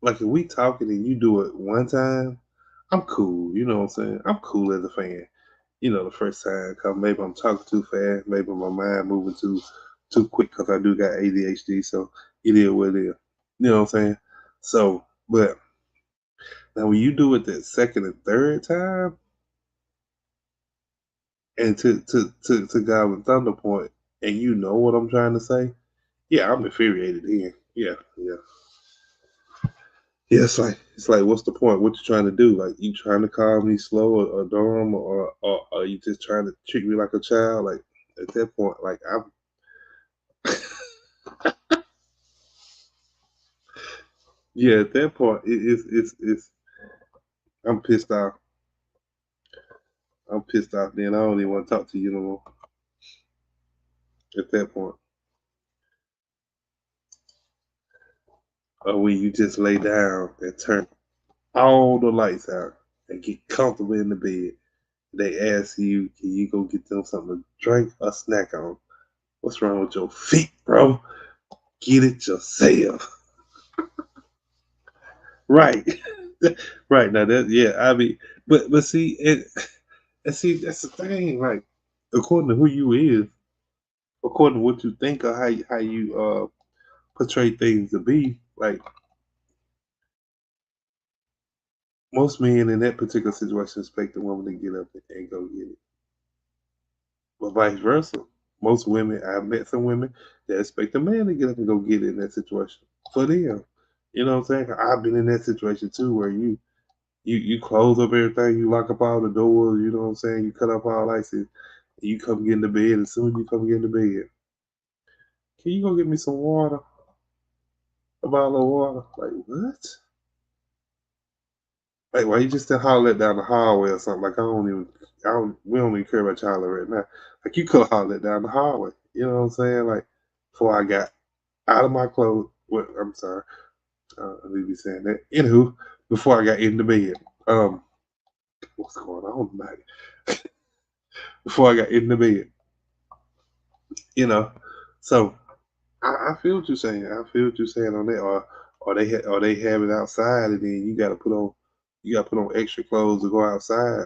Speaker 1: Like if we talking and you do it one time, I'm cool. You know what I'm saying? I'm cool as a fan. You know, the first time, cause maybe I'm talking too fast, maybe my mind moving too quick, cause I do got ADHD. So it is what it is. You know what I'm saying? So, but now, when you do it that second and third time, and to Goblin Thunder point, and you know what I'm trying to say, yeah, I'm infuriated. Then, yeah. It's like, what's the point? What you trying to do? Like, you trying to call me slow or dumb, or are you just trying to treat me like a child? Like, at that point, like I'm, yeah, at that point, it's I'm pissed off. I'm pissed off. Then I don't even want to talk to you no more. At that point, or when you just lay down and turn all the lights out and get comfortable in the bed. They ask you, can you go get them something to drink or snack on? What's wrong with your feet, bro? Get it yourself. Right. Right. Now that yeah, I mean but see and see that's the thing, like according to who you is, according to what you think or how you portray things to be, like Most men in that particular situation expect the woman to get up and go get it. But vice versa. Most women, I've met some women that expect a man to get up and go get it in that situation for them. You know what I'm saying? I've been in that situation too where you close up everything, you lock up all the doors, you know what I'm saying? You cut off all lights and you come get in the bed. As soon as you come get in the bed, can you go get me some water? A bottle of water? Like, what? Like, why you just holler it down the hallway or something? Like, we don't even care about y'all right now. Like, you could have hollered it down the hallway. You know what I'm saying? Like, before I got out of my clothes, I'm sorry, I need to be saying that. Anywho, before I got in the bed, what's going on tonight? Before I got in the bed, you know. So I feel what you're saying. I feel what you're saying on that. Or they have it outside, and then you got to put on extra clothes to go outside.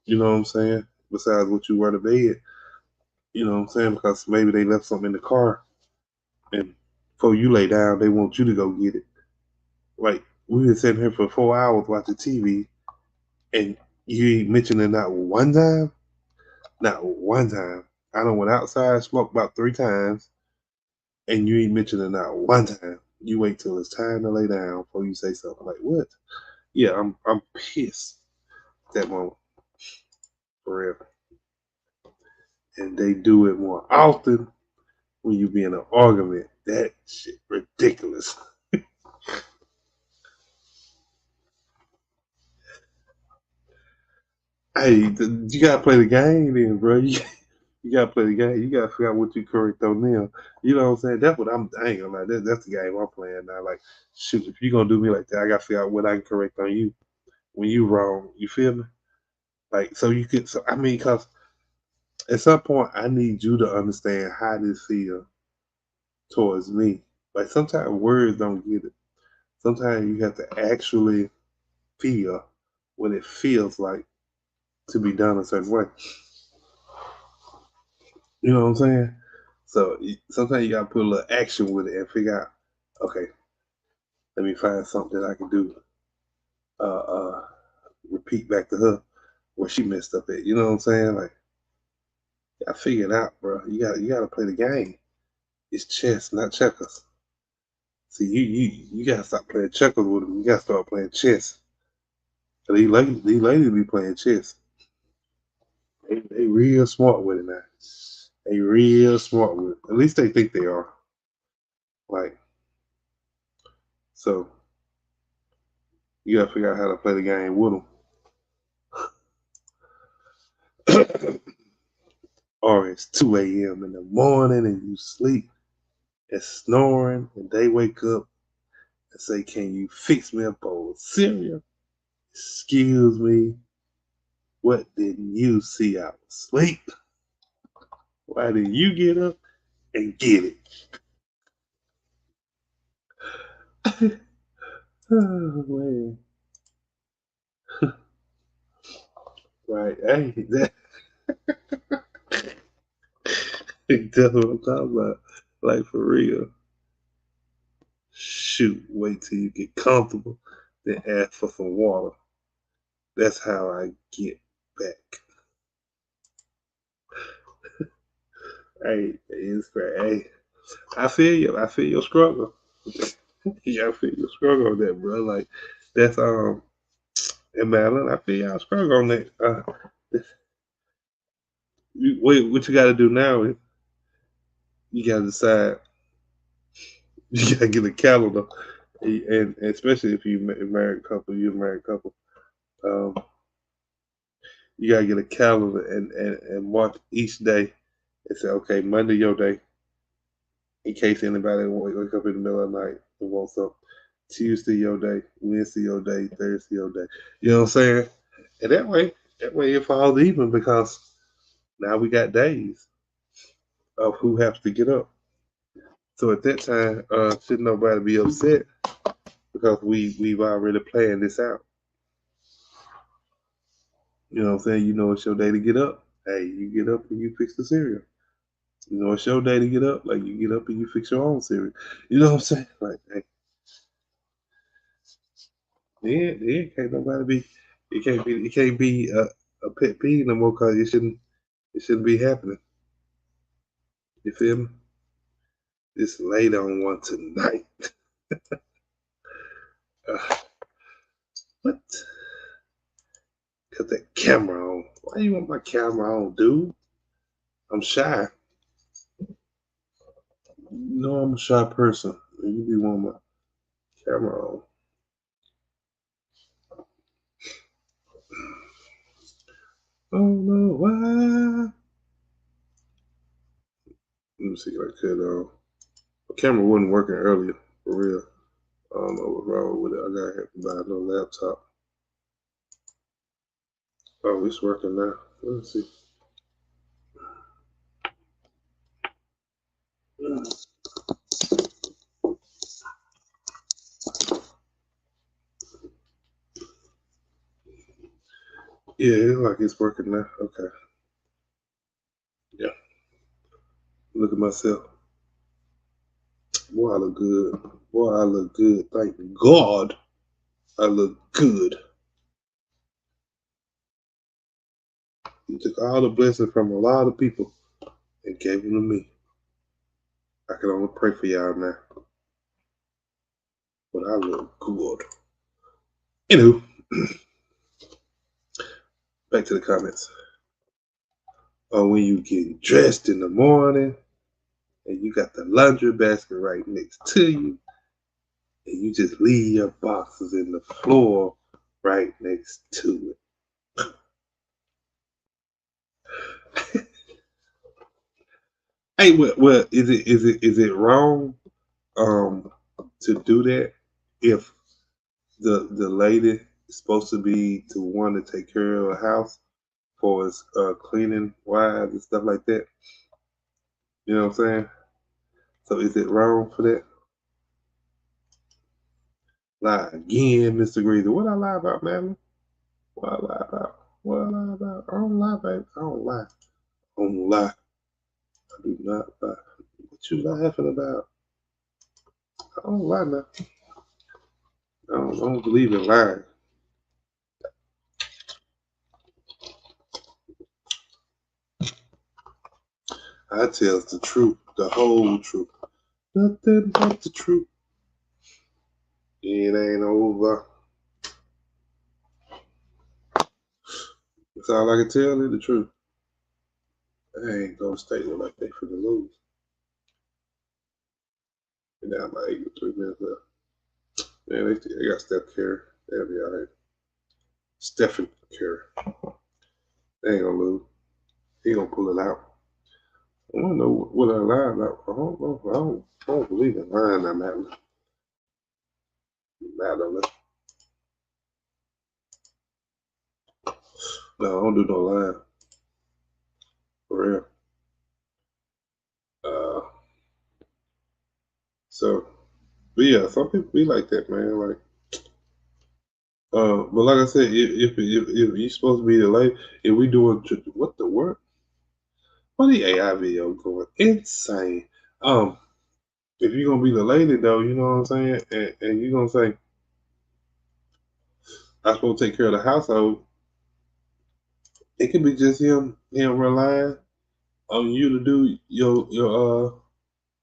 Speaker 1: You know what I'm saying? Besides what you wear to bed. You know what I'm saying? Because maybe they left something in the car, and before you lay down, they want you to go get it. Like we've been sitting here for 4 hours watching TV, and you ain't mentioning not one time, not one time. I done went outside, smoked about 3 times, and you ain't mentioning not one time. You wait till it's time to lay down before you say something. Like what? Yeah, I'm pissed at that moment for real. And they do it more often when you be in an argument. That shit ridiculous. Hey, you gotta play the game then, bro. You gotta play the game. You gotta figure out what you correct on them. You know what I'm saying? That's what I ain't gonna lie. That's the game I'm playing now. Like, shoot, if you gonna do me like that, I gotta figure out what I can correct on you when you wrong. You feel me? Like, so you could. So I mean, cause at some point I need you to understand how this feel towards me. Like sometimes words don't get it. Sometimes you have to actually feel what it feels like to be done a certain way. You know what I'm saying? So sometimes you gotta put a little action with it and figure out, okay, let me find something I can do. Uh, repeat back to her where she messed up at. You know what I'm saying? Like, I figured out, bro. You gotta play the game. It's chess, not checkers. See, you gotta stop playing checkers with them. You gotta start playing chess. These ladies be playing chess. They real smart with it now. They real smart with it. At least they think they are. Like, so you gotta figure out how to play the game with them. Or it's 2 a.m. in the morning and you sleep and snoring, and they wake up and say, "Can you fix me a bowl of cereal?" Excuse me, what didn't you see? I was asleep. Why didn't you get up and get it? Oh, man. Right. Hey, that's what I'm talking about. Like, for real. Shoot, wait till you get comfortable, then ask for some water. That's how I get back. Hey, it's great. Hey, I feel you. I feel your struggle. Yeah, I feel your struggle on that, bro. Like, that's, and Madeline, I feel y'all struggle on that. What you got to do now is you got to decide. You got to get a calendar, and especially if you a married couple, you're a married couple. Um, you got to get a calendar and mark each day and say, okay, Monday your day, in case anybody wake up in the middle of the night and wants something. Tuesday your day, Wednesday your day, Thursday your day. You know what I'm saying? And that way it falls even because now we got days of who has to get up. So at that time, should nobody be upset because we've already planned this out. You know what I'm saying? You know it's your day to get up. Hey, you get up and you fix the cereal. You know it's your day to get up. Like you get up and you fix your own cereal. You know what I'm saying? Like, hey, Then can't nobody be. It can't be a pet peeve no more because it shouldn't be happening. You feel me? This late on one tonight. Uh, what? Cut that camera on. Why you want my camera on, dude? I'm shy. You know I'm a shy person. You be wanting my camera on. Oh no, why? Let me see if I could. My camera wasn't working earlier, for real. I don't know what's wrong with it. I gotta have to buy another laptop. Oh, it's working now. Let's see. Yeah, it's like it's working now. Okay. Yeah. Look at myself. Boy, I look good. Boy, I look good. Thank God I look good. He took all the blessings from a lot of people and gave them to me. I can only pray for y'all now. But I look good. Anywho, back to the comments. Or when you get dressed in the morning and you got the laundry basket right next to you, and you just leave your boxes in the floor right next to it. Hey, well, is it wrong to do that if the lady is supposed to be the one to take care of a house for its cleaning wise and stuff like that? You know what I'm saying? So is it wrong for that? Lie again, Mr. Greasy. What I lie about, Madeline? What I lie about? What I lie about? I don't lie, baby. I don't lie. I don't lie. I do not lie. What you laughing about? I don't lie now. I don't believe in lying. I tells the truth, the whole truth. Nothing but the truth. It ain't over. That's all I can tell is the truth. I ain't gonna stay there like they finna lose. And now I'm about 8 3 minutes left. Man, they got Steph Curry. They'll be alright. Stephen Curry. They ain't gonna lose. He gonna pull it out. I don't know what I lie about. I don't know. I don't believe in lying. I'm having. Madeline. No, I don't do no lying. For real. So, but yeah, some people be like that, man. Like, but like I said, if you supposed to be the lady, if we doing what the word? What the AI video going insane? If you're gonna be the lady though, you know what I'm saying, and you're gonna say, I'm supposed to take care of the household. It could be just him relying on you to do your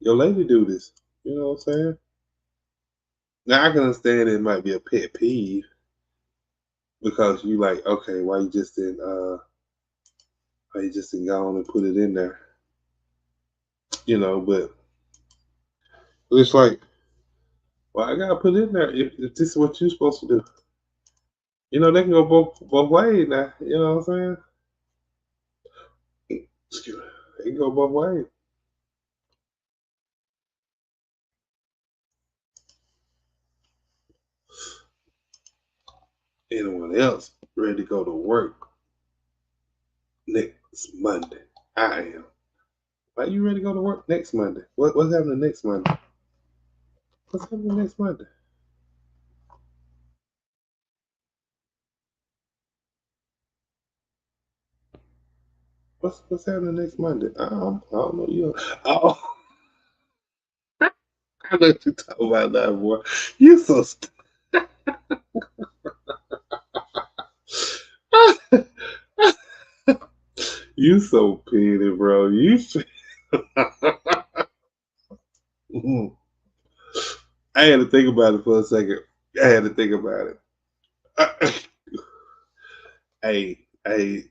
Speaker 1: lady duties. You know what I'm saying? Now I can understand it might be a pet peeve because you like, okay, why you just didn't go on and put it in there, you know? But it's like, well, I gotta put it in there if this is what you're supposed to do. You know, they can go both ways now. You know what I'm saying? Excuse me. They can go both ways. Anyone else ready to go to work next Monday? I am. Are you ready to go to work next Monday? What's happening next Monday? What's happening next Monday? What's happening next Monday? I don't know. Oh, I know what you talking about now, boy. You so You so petty, bro. I had to think about it for a second. I had to think about it.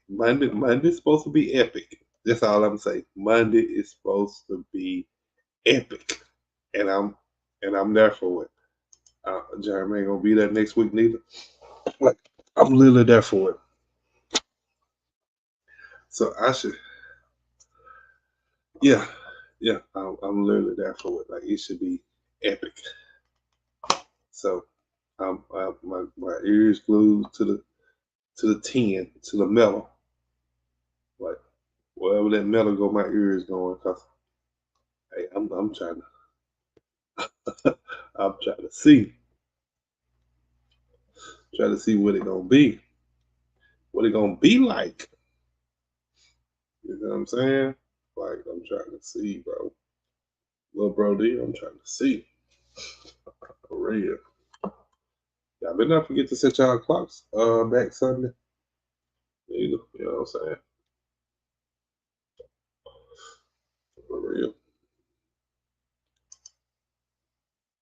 Speaker 1: Monday's supposed to be epic. That's all I'm saying. Monday is supposed to be epic, and I'm there for it. Jeremy ain't gonna be there next week neither. Like I'm literally there for it. So I should, yeah, yeah. I'm literally there for it. Like it should be epic. So my ears glued to the 10 to the metal. Like wherever that metal go, my ears going. Cause hey, I'm trying to I'm trying to see what it gonna be, what it gonna be like. You know what I'm saying? Like I'm trying to see, bro. Little bro D, I'm trying to see. For real. Y'all better not forget to set y'all clocks back Sunday. Either. You know what I'm saying? For real.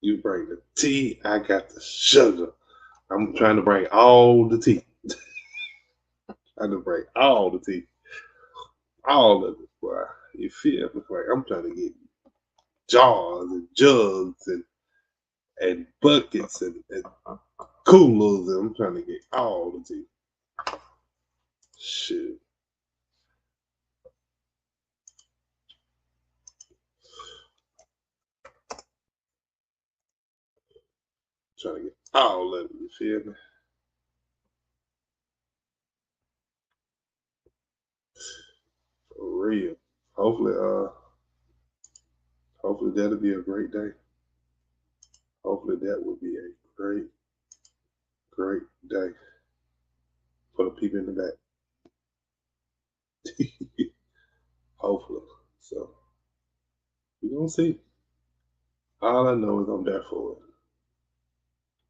Speaker 1: You bring the tea, I got the sugar. I'm trying to bring all the tea. Trying to bring all the tea. All of it, boy. You feel me? Like I'm trying to get jars and jugs and buckets and coolers, and I'm trying to get all the tea. Shit. Trying to get all of it, you feel me? For real. Hopefully, hopefully that'll be a great day. Hopefully that will be a great, great day for the people in the back. Hopefully. So we're gonna see. All I know is I'm there for it.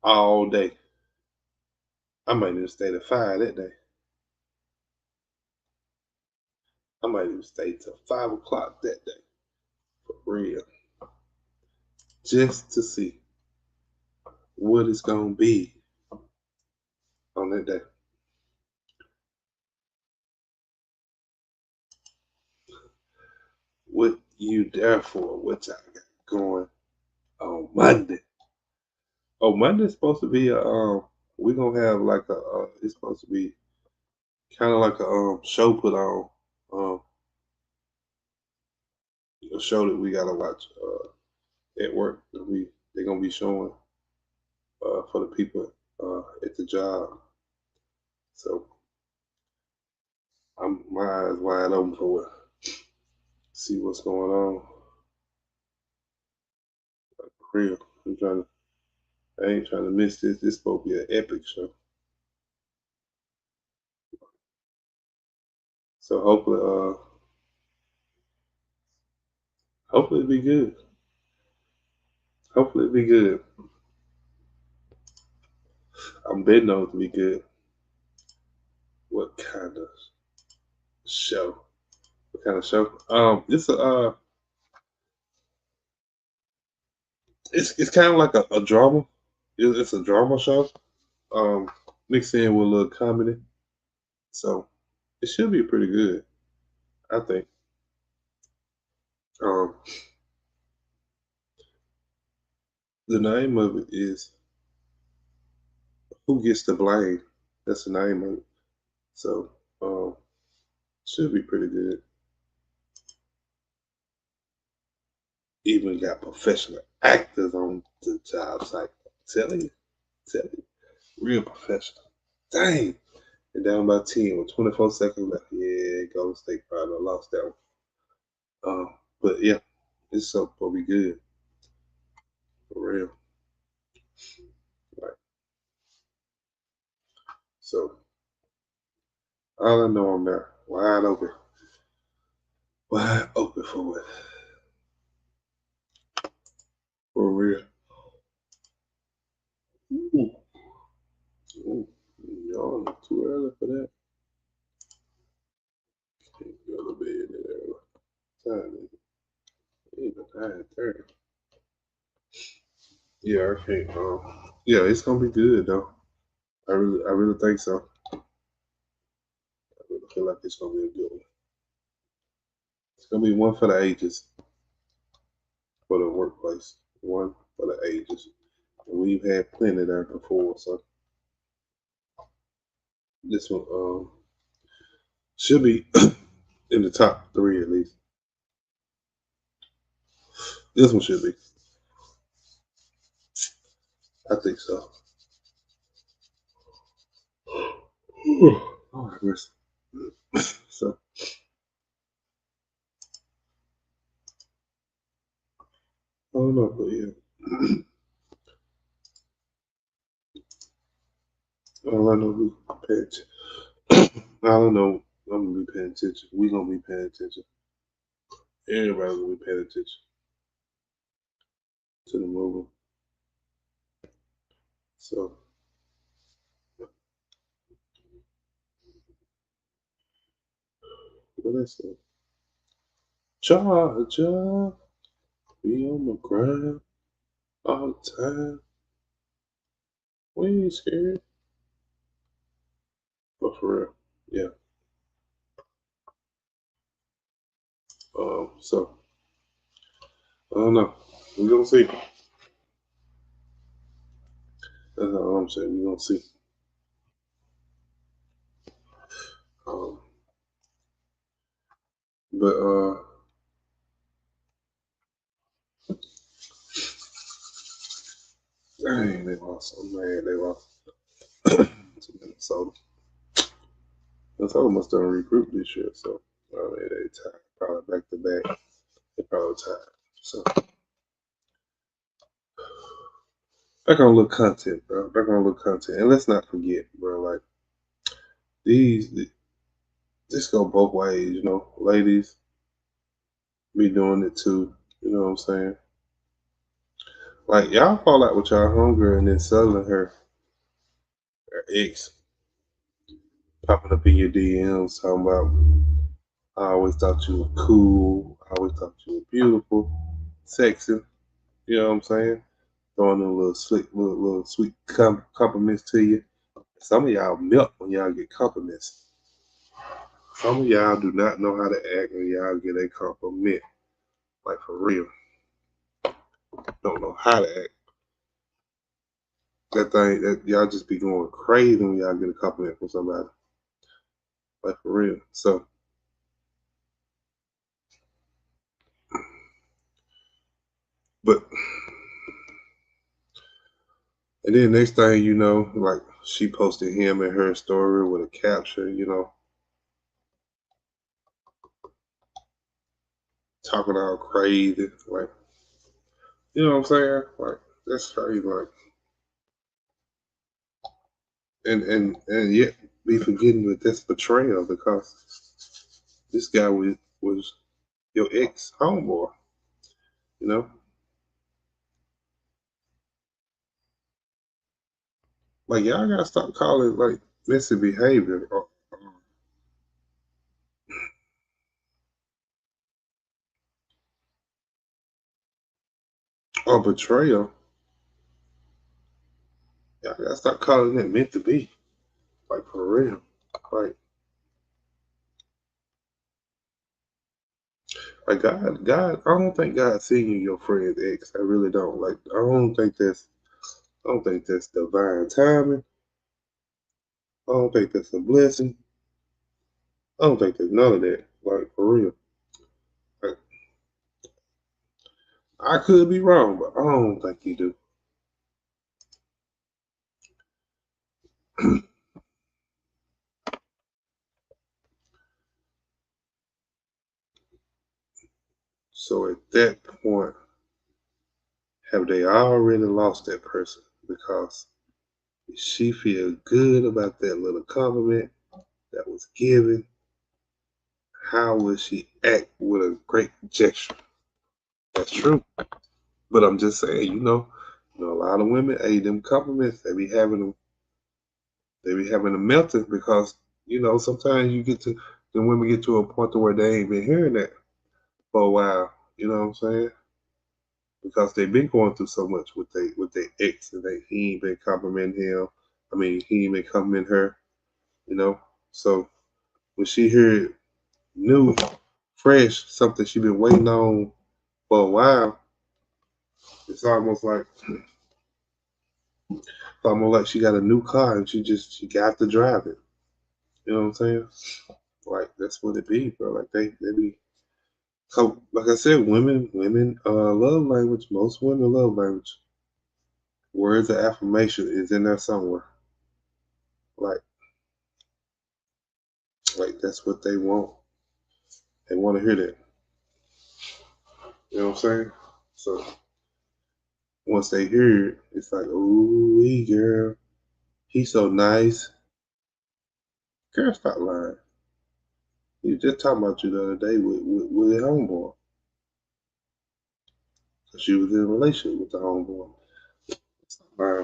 Speaker 1: All day. I might even stay to 5 that day. I might even stay till 5 o'clock that day. For real. Just to see what it's gonna be on that day. What you there for? What y'all got going on Monday? Oh, Monday's supposed to be we're gonna have like it's supposed to be kind of like a show put on, um a show that we gotta watch at work that they're gonna be showing for the people at the job. So I'm my eyes wide open for it. See what's going on. Like, for real. I ain't trying to miss this. This supposed to be an epic show. So hopefully it'll be good. Hopefully it'll be good. I'm betting on it to be good. What kind of show? What kind of show? It's kind of like a drama. It's a drama show. Um, Mixed in with a little comedy. So it should be pretty good, I think. Um, the name of it is Who Gets the Blame. That's the name of it. So should be pretty good. Even got professional actors on the job site. Tell you, real professional. Dang. And down by 10 with 24 seconds left. Yeah, Golden State probably lost that one. But yeah, it's so gonna be good for real. Like so, all I know I'm there, wide open for it, for real. Ooh. too early for that. Can't go to bed that early. Time is even 9:30. Yeah, I can't. Yeah, it's gonna be good though. I really think so. I really feel like it's gonna be a good one. It's gonna be one for the ages for the workplace. One for the ages. And we've had plenty there before, so this one should be in the top 3 at least. This one should be. I think so. Oh, I guess. So I don't know, but yeah. All I know we pay attention. I don't know. I'm gonna be paying attention. We gonna be paying attention. Everybody's gonna be paying attention to the movie. So what I say? Georgia, be on the ground all the time. We ain't scared. But for real, yeah. So I don't know. We gonna see. That's all I'm saying. We gonna see. Um, but dang, they lost. I'm mad they lost to Minnesota. Minnesota must have recruit this year, so I mean they tied probably back to back. They probably tied. So back on a little content, bro. Back on a little content, and let's not forget, bro. Like this go both ways, you know. Ladies be doing it too. You know what I'm saying? Like y'all fall out with y'all homegirl and then suddenly her ex popping up in your DMs talking about I always thought you were cool. I always thought you were beautiful, sexy. You know what I'm saying? Throwing a little slick, little sweet compliments to you. Some of y'all melt when y'all get compliments. Some of y'all do not know how to act when y'all get a compliment. Like for real. Don't know how to act. That thing that y'all just be going crazy when y'all get a compliment from somebody. Like for real. So but and then next thing you know, like she posted him in her story with a caption, you know, talking all crazy. Like, you know what I'm saying? Like, that's crazy. Like, and yet be forgetting that that's betrayal because this guy was your ex homeboy, you know? Like, y'all gotta stop calling like messy behavior or betrayal. Y'all gotta stop calling it meant to be. Like, for real. Like, God, I don't think God seeing you your friend's ex. I really don't. Like, I don't think that's divine timing. I don't think that's a blessing. I don't think there's none of that. Like, for real. Like, I could be wrong, but I don't think you do. So at that point, have they already lost that person? Because if she feel good about that little compliment that was given, how will she act with a great gesture? That's true. But I'm just saying, a lot of women, hey, them compliments, they be having them They be having a melting because, sometimes the women get to a point to where they ain't been hearing that for a while. You know what I'm saying? Because they've been going through so much with their ex, and he ain't been complimenting him. I mean, he ain't been complimenting her. You know, so when she heard new, fresh, something she been waiting on for a while, it's almost like she got a new car and she got to drive it. You know what I'm saying? Like that's what it be, bro. Like they be so like I said, women love language. Most women love language. Words of affirmation is in there somewhere. Like that's what they want. They want to hear that. You know what I'm saying? So once they hear it, it's like, ooh, girl, he's so nice. Girl, stop lying. You just talking about you the other day with your homeboy. She was in a relationship with the homeboy.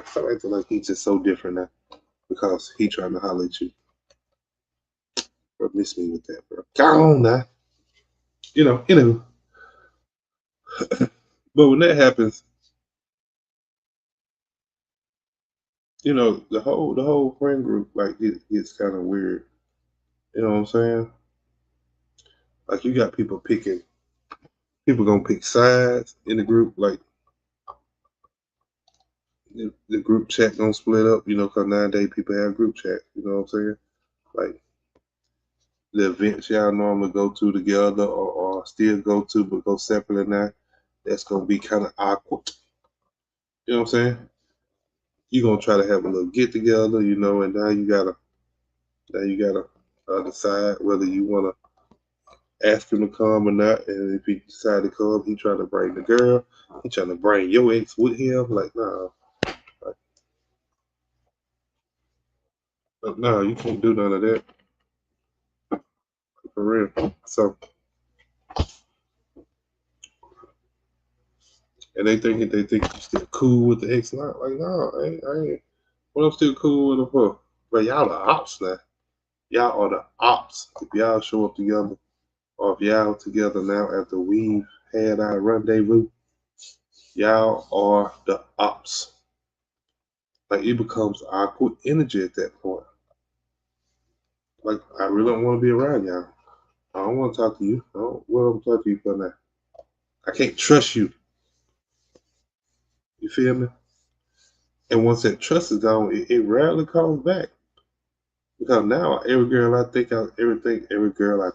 Speaker 1: Stop acting like he's just so different now because he trying to holler at you. Bro, miss me with that, bro. Come on now. You know. But when that happens, the whole friend group like it gets kind of weird. You know what I'm saying? Like you got people gonna pick sides in the group. Like the group chat gonna split up. Because nowadays people have group chat. You know what I'm saying? Like the events y'all normally go to together or still go to but go separately now. That's gonna be kind of awkward. You know what I'm saying? You're gonna try to have a little get together, and now you gotta decide whether you wanna ask him to come or not. And if he decide to come, he trying to bring the girl, he trying to bring your ex with him. Like, nah, nah, you can't do none of that for real. So, and they think you still cool with the ex. Not like, no, I ain't. What I'm still cool with him for? But y'all the ops now. Y'all are the ops. If y'all show up together, or if y'all together now after we've had our rendezvous, y'all are the ops. Like it becomes awkward energy at that point. Like I really don't want to be around y'all. I don't want to talk to you. I don't want to talk to you for now. I can't trust you. You feel me? And once that trust is gone, it rarely comes back. Because now every girl I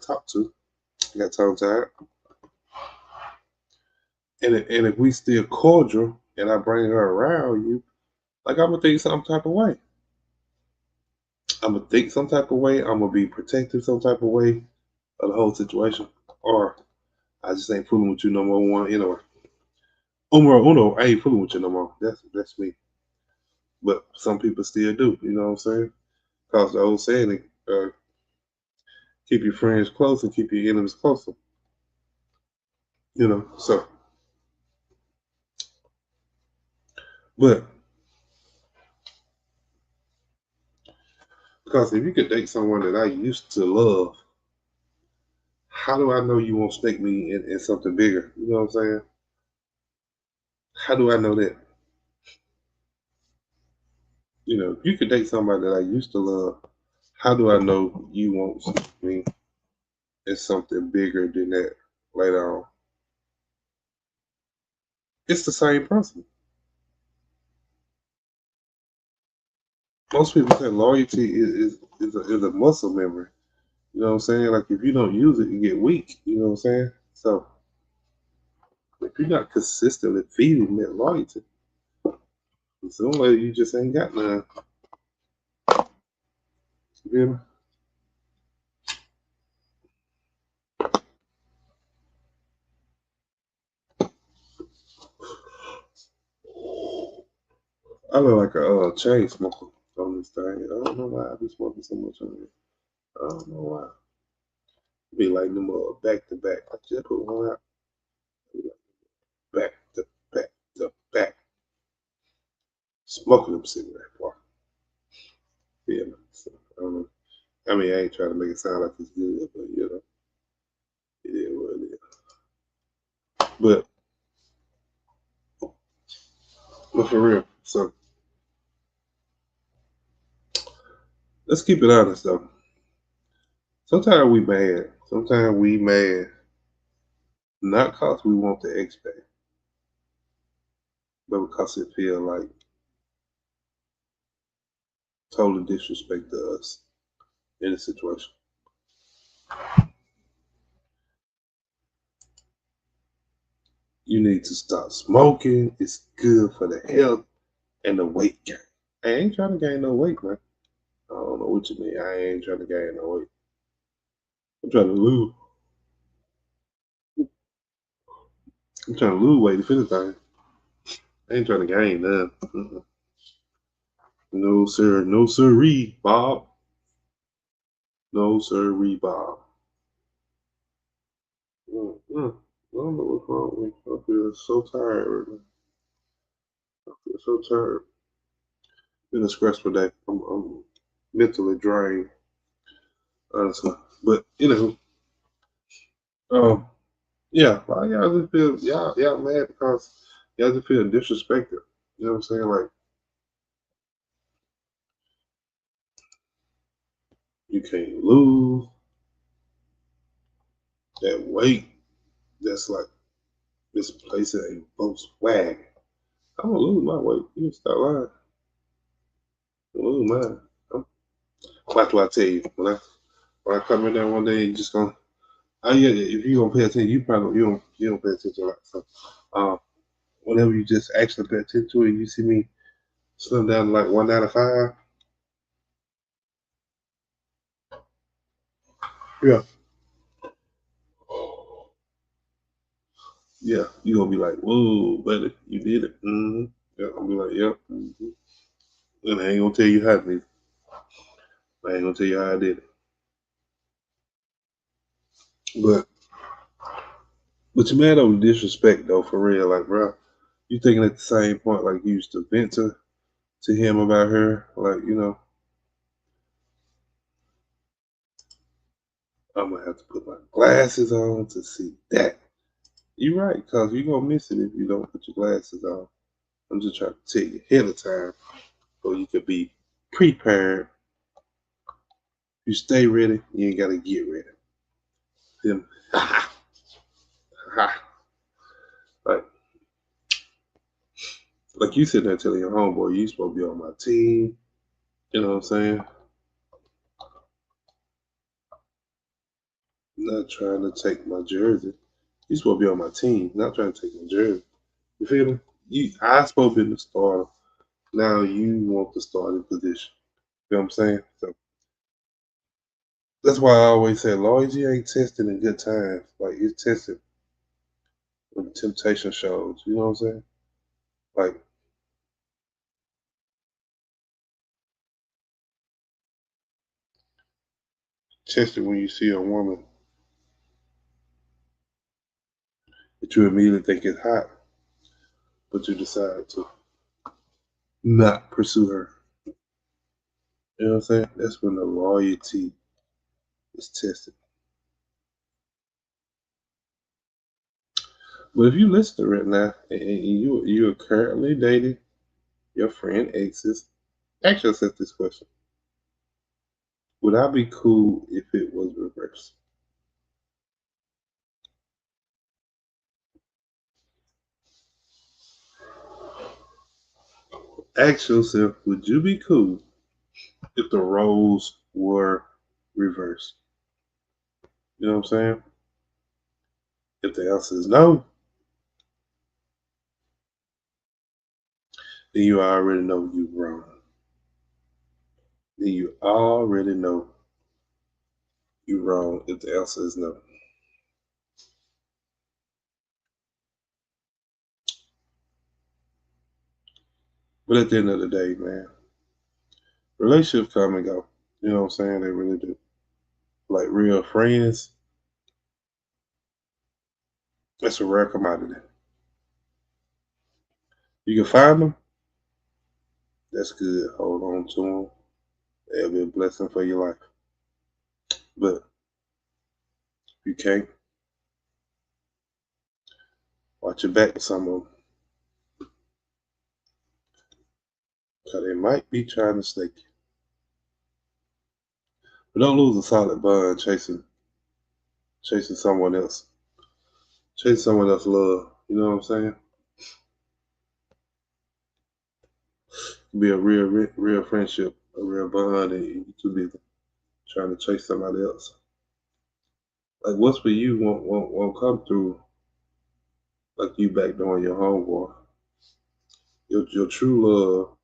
Speaker 1: talk to, I got tongue tied. And if we still cordial and I bring her around you, like I'm gonna think some type of way. I'm gonna think some type of way. I'm gonna be protective some type of way of the whole situation. Or I just ain't fooling with you no more. Uno, I ain't fooling with you no more. That's me. But some people still do. You know what I'm saying? Because the old saying, keep your friends close and keep your enemies closer. So but because if you could date someone that I used to love, how do I know you won't snake me in something bigger? You know what I'm saying? How do I know that? If you could date somebody that I used to love, how do I know you won't snake me in something bigger than that later on? It's the same person. Most people say loyalty is a muscle memory. You know what I'm saying? Like if you don't use it, you get weak. You know what I'm saying? So if you're not consistently feeding that loyalty, sooner or later you just ain't got none. You feel me? I look like a chain smoker on this thing. I don't know why I be smoking so much on it. I don't know why. Be like them back to back. I just put one out. Back to back to back. Smoking them cigarette boy. Yeah. So, I don't know. I mean, I ain't trying to make it sound like it's good, but it is what it is. But for real, so let's keep it honest though. Sometimes we mad. Sometimes we mad not cause we want the expect, but because it feel like total disrespect to us in a situation. You need to stop smoking. It's good for the health and the weight gain. I ain't trying to gain no weight, man. I don't know what you mean. I ain't trying to gain no weight. I'm trying to lose. I'm trying to lose weight if anything. I ain't trying to gain none. No sir, no sirree, Bob. No sirree, Bob. Mm-mm. I don't know what's wrong with me. I feel so tired right now. I feel so tired. Been a stressful day. I'm mentally drained, honestly. But um, yeah, why y'all just feel y'all mad because y'all just feel disrespected. You know what I'm saying? Like you can't lose that weight. That's like this place in a Volkswagen. I'm gonna lose my weight. You can stop lying. I'm gonna lose mine. That's what I tell you. When I come in there one day, you just gonna. Oh yeah, if you gonna pay attention, you don't pay attention a lot. So, um, whenever you just actually pay attention to it, you see me slim down to like 195. Yeah, yeah, you gonna be like, whoa, buddy, you did it. Mm-hmm. Yeah, I'll be like, yep. Mm-hmm. And I ain't gonna tell you how to. I ain't gonna tell you how I did it. But you mad over disrespect though, for real, like, bro. You thinking at the same point like you used to vent to him about her, like, I'm gonna have to put my glasses on to see that. You're right, cause you're gonna miss it if you don't put your glasses on. I'm just trying to tell you ahead of time so you could be prepared. You stay ready, you ain't gotta get ready. Then, like, like you sitting there telling your homeboy you supposed to be on my team. You know what I'm saying? Not trying to take my jersey. You supposed to be on my team, not trying to take my jersey. You feel me? I supposed to be the starter. Now you want the starting position. You know what I'm saying? So that's why I always say loyalty ain't tested in good times. Like it's tested when temptation shows. You know what I'm saying? Like tested when you see a woman that you immediately think is hot, but you decide to not pursue her. You know what I'm saying? That's when the loyalty is tested. But if you listen to it now and you are currently dating your friend exes, ask yourself this question: would I be cool if it was reversed? Ask yourself, would you be cool if the roles were reversed? You know what I'm saying? If the answer is no, then you already know you're wrong. Then you already know you're wrong if the answer is no. But at the end of the day, man, relationships come and go. You know what I'm saying? They really do. Like real friends, that's a rare commodity. You can find them, that's good. Hold on to them. It'll be a blessing for your life. But if you can't, watch your back with some of them. Because they might be trying to snake you. But don't lose a solid bond chasing someone else. Chasing someone else's love. You know what I'm saying? Be a real friendship, a real bond, and you too busy trying to chase somebody else. Like what's for you won't come through like you backdooring your homeboy. Your true love,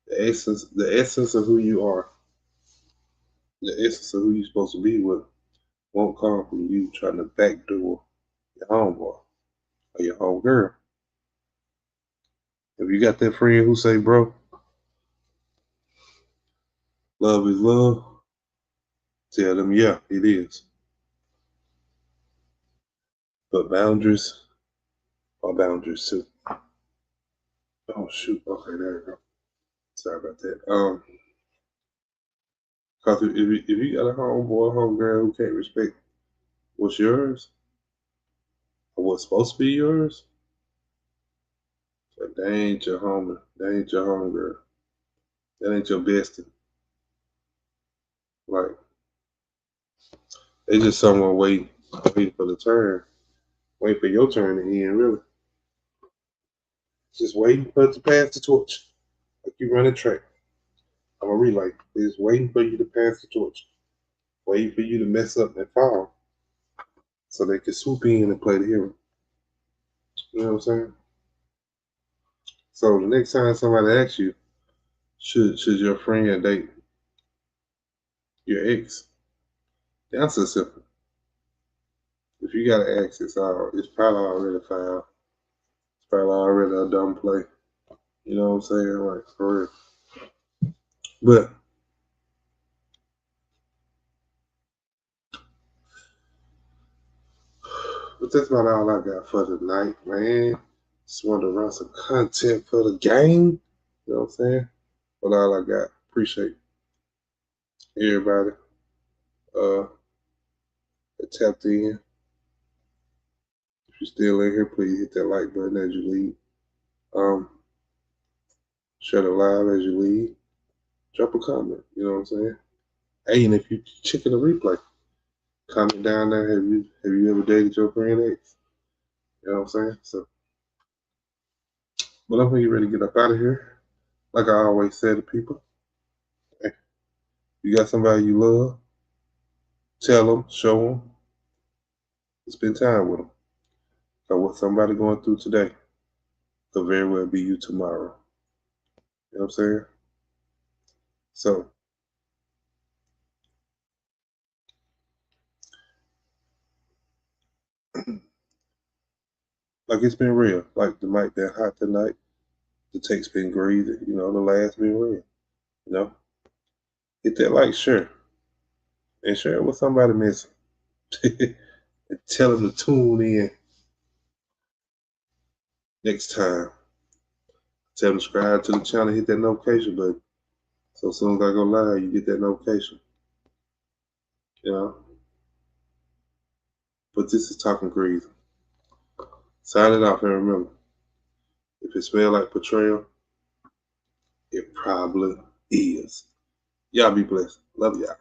Speaker 1: the essence of who you are, the essence of who you're supposed to be with, won't come from you trying to backdoor your homeboy or your homegirl. If you got that friend who say, bro, love is love, tell them, yeah, it is. But boundaries are boundaries too. Oh shoot, okay, there we go. Sorry about that. Cause if you got a homeboy or homegirl who can't respect what's yours or what's supposed to be yours, like they ain't your homie, they ain't your homegirl, that ain't your bestie. Like they just someone waiting for the turn, waiting for your turn to end, really. Just waiting for it to pass the torch, like you run a track. I'm a relay. They're just waiting for you to pass the torch, waiting for you to mess up and fall, so they can swoop in and play the hero. You know what I'm saying? So the next time somebody asks you, should your friend date your ex? The answer is simple. If you got an ex, it's probably already foul. It's probably already a dumb play. You know what I'm saying? Like for real. But that's about all I got for tonight, man. Just wanted to run some content for the game. You know what I'm saying? But all I got. Appreciate everybody that tapped in. If you're still in here, please hit that like button as you leave. Share the live as you leave. Drop a comment. You know what I'm saying? Hey, and if you checking the replay, comment down there. Have you ever dated your friend ex? You know what I'm saying? So, but I'm gonna get ready to get up out of here. Like I always say to people, hey, you got somebody you love, tell them, show them, spend time with them. So what somebody going through today could very well be you tomorrow. You know what I'm saying? So, like it's been real. Like the mic been hot tonight. The text been greasy. You know, the last been real. You know, hit that like, share, and share it with somebody missing. And tell them to tune in next time. Tell them to subscribe to the channel, hit that notification button. So as soon as I go live, you get that notification. You know? But this is Talking Greasy. Sign it off and remember, if it smells like betrayal, it probably is. Y'all be blessed. Love y'all.